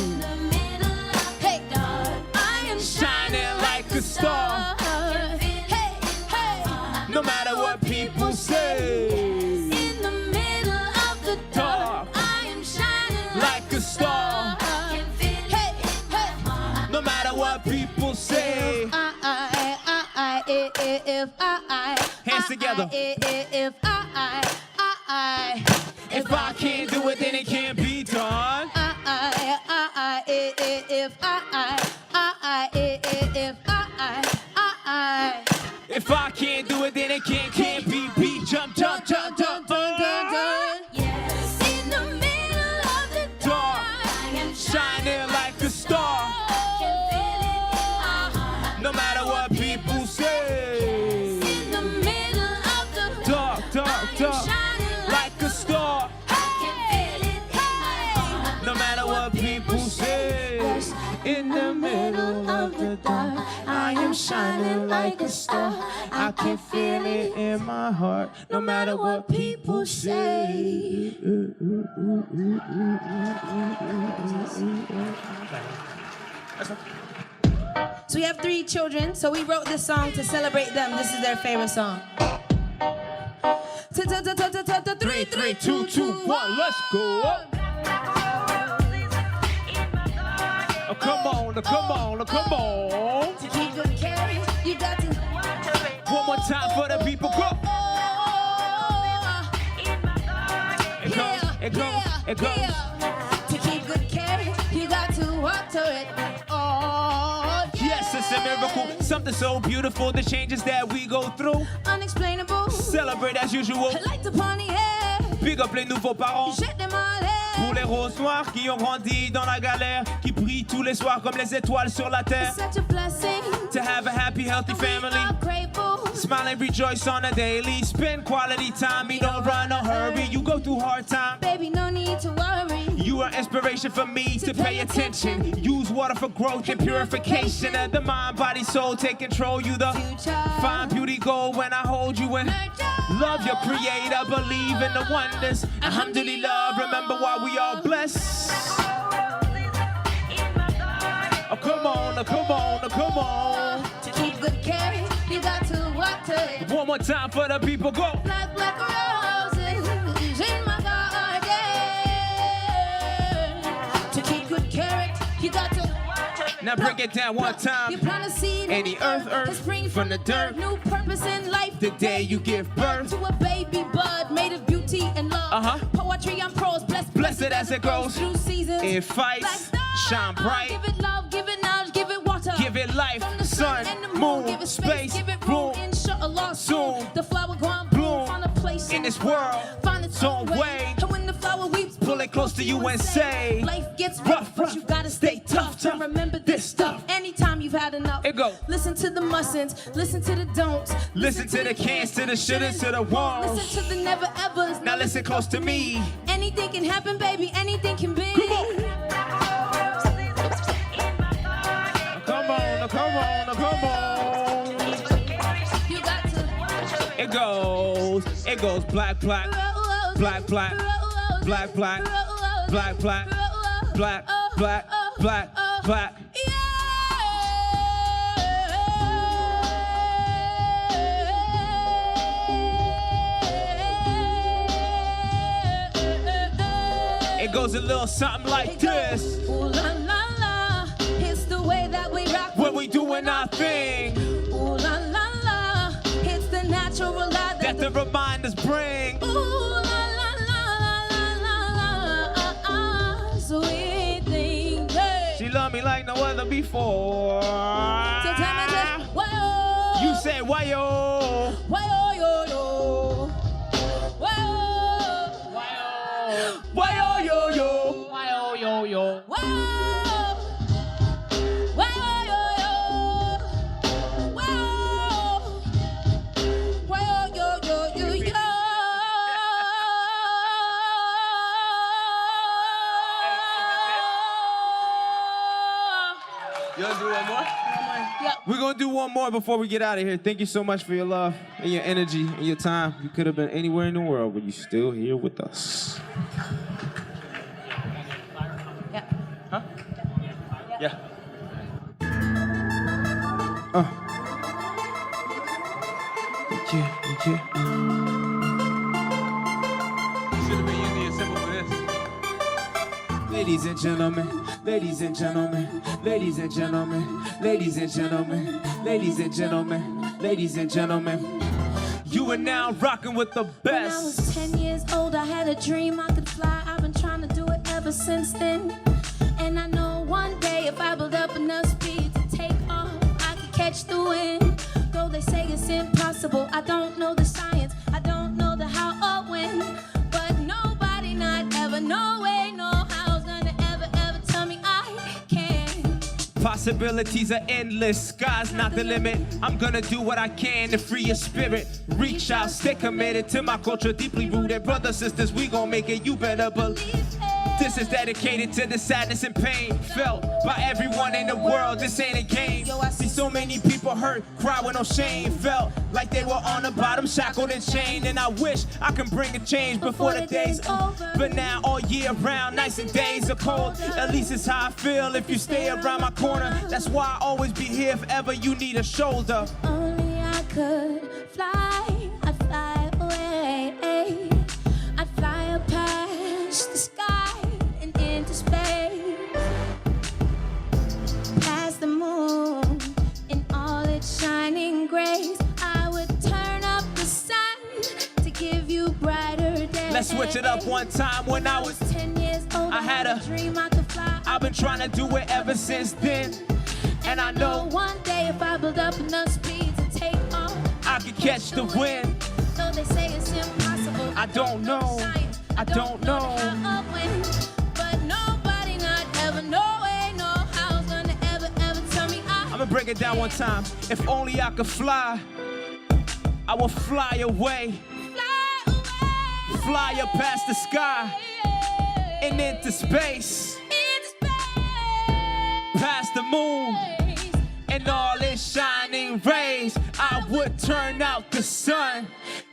H: Hey, I am
I: shining like a star.
H: Hey, hey.
I: No matter what people say.
H: In the middle of the dark, I am shining like a star. Hey, hey.
I: No matter what people say. Hands together.
H: If
I: I can't do it, then it can't be done. If I can't do it, then it can't be beat. Jump, jump, jump, jump, jump.
H: Yes, in the middle of the dark, I am
I: shining like a star. No matter what people say.
H: In the middle of the
I: dark, like a star. No matter what people say. In the middle of the dark, I am shining like a star. I can feel it in my heart. No matter what people say.
H: So we have 3 children, so we wrote this song to celebrate them. This is their favorite song. 3,
I: 3, 2, 2, 1, let's go. Oh, come on, come on, come on.
H: To keep good care, you got to.
I: One more time for the people, go. It goes, it goes, it goes.
H: To keep good care, you got to water it. Oh,
I: yes, it's a miracle. Something so beautiful, the changes that we go through.
H: Unexplainable.
I: Celebrate as usual.
H: Like the pony hair.
I: Big up les nouveaux parents.
H: Jette-les-moi en l'air.
I: Pour les roses noires qui ont grandi dans la galère, qui brillent tous les soirs comme les étoiles sur la terre.
H: Such a blessing.
I: To have a happy, healthy family. Smile and rejoice on a daily. Spend quality time, you don't run or hurry. You go through hard time.
H: Baby, no need to worry.
I: You are inspiration for me to pay attention. Use water for growth and purification of the mind, body, soul. Take control. You the find beauty gold when I hold you in. Love your creator, believe in the wonders. Alhamdulillah, remember why we are blessed. Oh, come on, oh, come on, oh, come on.
H: To keep good care, you got to water it.
I: One more time for the people, go.
H: Black, black roses in my garden.
I: Now break it down one time.
H: You plant a seed
I: Any earth,
H: spring
I: from the dirt.
H: New purpose in life.
I: The day you give birth
H: to a baby bud made of beauty and love. Poetry and prose, blessed
I: as it grows.
H: Through seasons,
I: it fights, shine bright.
H: Give it love, give it knowledge, give it water.
I: Give it life,
H: from the
I: sun,
H: and the
I: moon,
H: give it
I: space,
H: give it room.
I: bloom.
H: Inshallah,
I: Soon,
H: the flower going bloom. Find a place
I: in this world,
H: find its own way. And when the flower weeps,
I: pull it close to you and say,
H: life gets rough, but you gotta stay tough. To remember this stuff. Anytime you've had enough,
I: it go.
H: Listen to the mustn'ts, listen to the don'ts.
I: Listen to the cans, to the shouldas, to the walls.
H: Listen to the never evers.
I: Now listen close to me.
H: Anything can happen, baby. Anything can be.
I: Come on. Come on, come on, come on.
H: You got to.
I: It goes black, black, black, black, black, black, black, black, black, black, black, black. It goes a little something like this.
H: Ooh la la la, it's the way that we rock
I: when we doing our thing.
H: Ooh la la la, it's the natural light
I: that the reminders bring.
H: Ooh la la la la la la, sweet thing. Hey.
I: She love me like no other before.
H: So tell me just why-oh.
I: You say why-oh.
H: Why-oh yo yo. Why-oh.
I: Why-oh yo yo.
H: Why-oh yo yo. Why-oh. Why-oh yo yo. Why-oh. Why-oh yo yo yo yo.
I: You wanna do one more?
H: Yeah.
I: We're gonna do one more before we get out of here. Thank you so much for your love and your energy and your time. You could have been anywhere in the world, but you're still here with us.
H: Yeah.
I: Huh? Yeah. Yeah. Should have been using your symbol for this. Ladies and gentlemen, ladies and gentlemen, ladies and gentlemen, ladies and gentlemen, ladies and gentlemen, ladies and gentlemen. You are now rocking with the best.
H: When I was 10 years old, I had a dream I could fly. I've been trying to do it ever since then. And I know one day if I build up enough speed to take off, I could catch the wind. Though they say it's impossible, I don't know the science, I don't know the how or when. But nobody, not ever, no way, no how's gonna ever tell me I can.
I: Possibilities are endless, sky's not the limit. I'm gonna do what I can to free your spirit. Reach out, stay committed to my culture, deeply rooted. Brothers, sisters, we gon' make it, you better believe it. This is dedicated to the sadness and pain felt by everyone in the world. This ain't a game. I see so many people hurt, cry with no shame. Felt like they were on the bottom, shackled and chained. And I wish I can bring a change before the day's over. But now all year round, nights and days are cold. At least it's how I feel if you stay around my corner. That's why I always be here if ever you need a shoulder.
H: Only I could fly, I'd fly away. I'd fly up past the sky and into space, past the moon in all its shining grace. I would turn up the sun to give you brighter days.
I: Let's switch it up one time. When I was
H: 10 years old,
I: I had a
H: dream I could fly.
I: I've been trying to do it ever since then. And I know
H: one day if I build up enough speed to take off,
I: I could catch the wind.
H: Though they say it's impossible,
I: I don't know. I don't know.
H: How or when. But nobody, not ever, no way, no how's gonna ever tell me
I: I'm gonna break it down one time. If only I could fly, I will fly away. Fly up past the sky and into space. Past the moon and all its shining rays. I would turn out the sun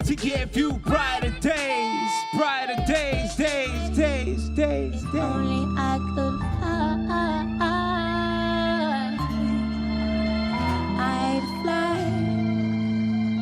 I: to give you brighter days. Brighter days, days, days, days, days.
H: Only I could fly. I'd fly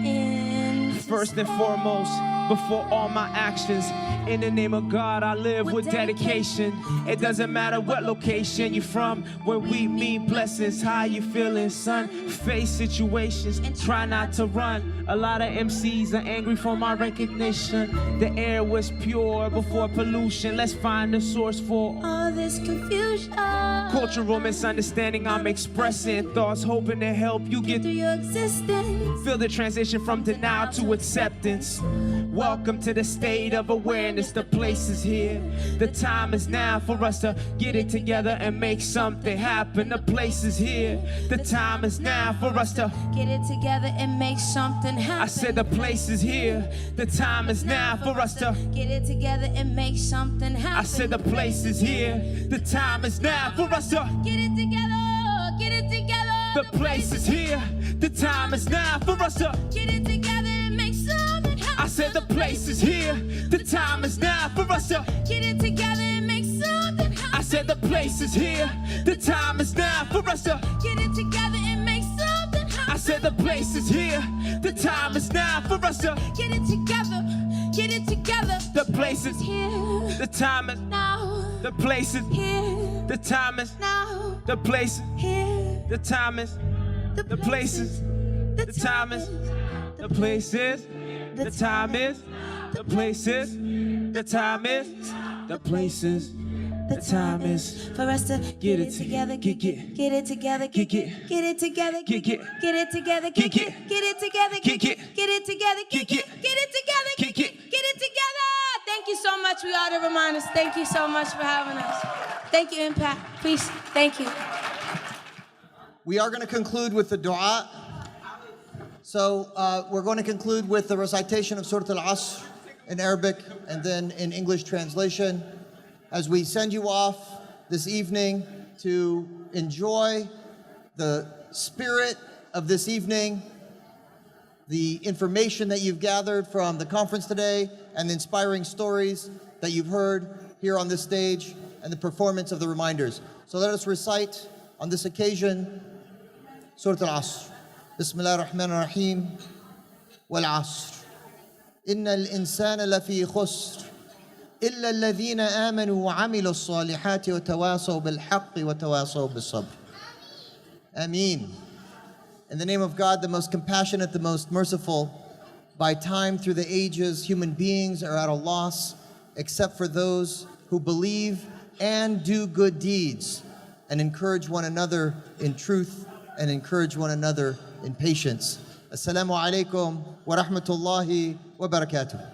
H: in.
I: First and foremost, before all my actions. In the name of God, I live with dedication. It doesn't matter what location you're from. When we meet blessings, how you feeling, son? Face situations and try not to run. A lot of MCs are angry for my recognition. The air was pure before pollution. Let's find the source for
H: all this confusion.
I: Cultural misunderstanding I'm expressing. Thoughts hoping to help you get
H: through your existence.
I: Feel the transition from denial to acceptance. Welcome to the state of awareness. The place is here. The time is now for us to get it together and make something happen. The place is here. The time is now for us to
H: get it together and make something happen.
I: I said the place is here. The time is now for us to
H: get it together and make something happen.
I: I said the place is here. The time is now for us to
H: get it together. Get it together.
I: The place is here. The time is now for us to
H: get it together and make something happen.
I: I said the place is here. The time is now for us to
H: get it together and make something happen.
I: I said the place is here. The time is now for us to
H: get it together and make something happen.
I: I said the place is here. The time is now for us to
H: get it together. Get it together.
I: The place is
H: here.
I: The time is
H: now.
I: The place is
H: here.
I: The time is
H: now.
I: The place is
H: here.
I: The time is the places. The time is the places. The time is the places. The time is the places. The time is
H: for us to get it together, get it together, get it together, get it together, get it together, get it together. Thank you so much. We are the reminders. Thank you so much for having us. Thank you, MPAC. Peace. Thank you.
A: We are going to conclude with the dua. So we're going to conclude with the recitation of Surah Al-Asr in Arabic and then in English translation. As we send you off this evening to enjoy the spirit of this evening, the information that you've gathered from the conference today, and the inspiring stories that you've heard here on this stage, and the performance of the reminders. So let us recite on this occasion Surah Al-Asr. Bismillah ar-Rahman ar-Rahim. Wal-Asr. Inna al-insana lafi khusr. إلا الذين آمنوا وعملوا الصالحات وتواصوا بالحق وتواصوا بالصبر. Ameen. In the name of God, the most compassionate, the most merciful, by time through the ages, human beings are at a loss except for those who believe and do good deeds and encourage one another in truth and encourage one another in patience. Assalamu alaikum wa rahmatullahi wa barakatuh.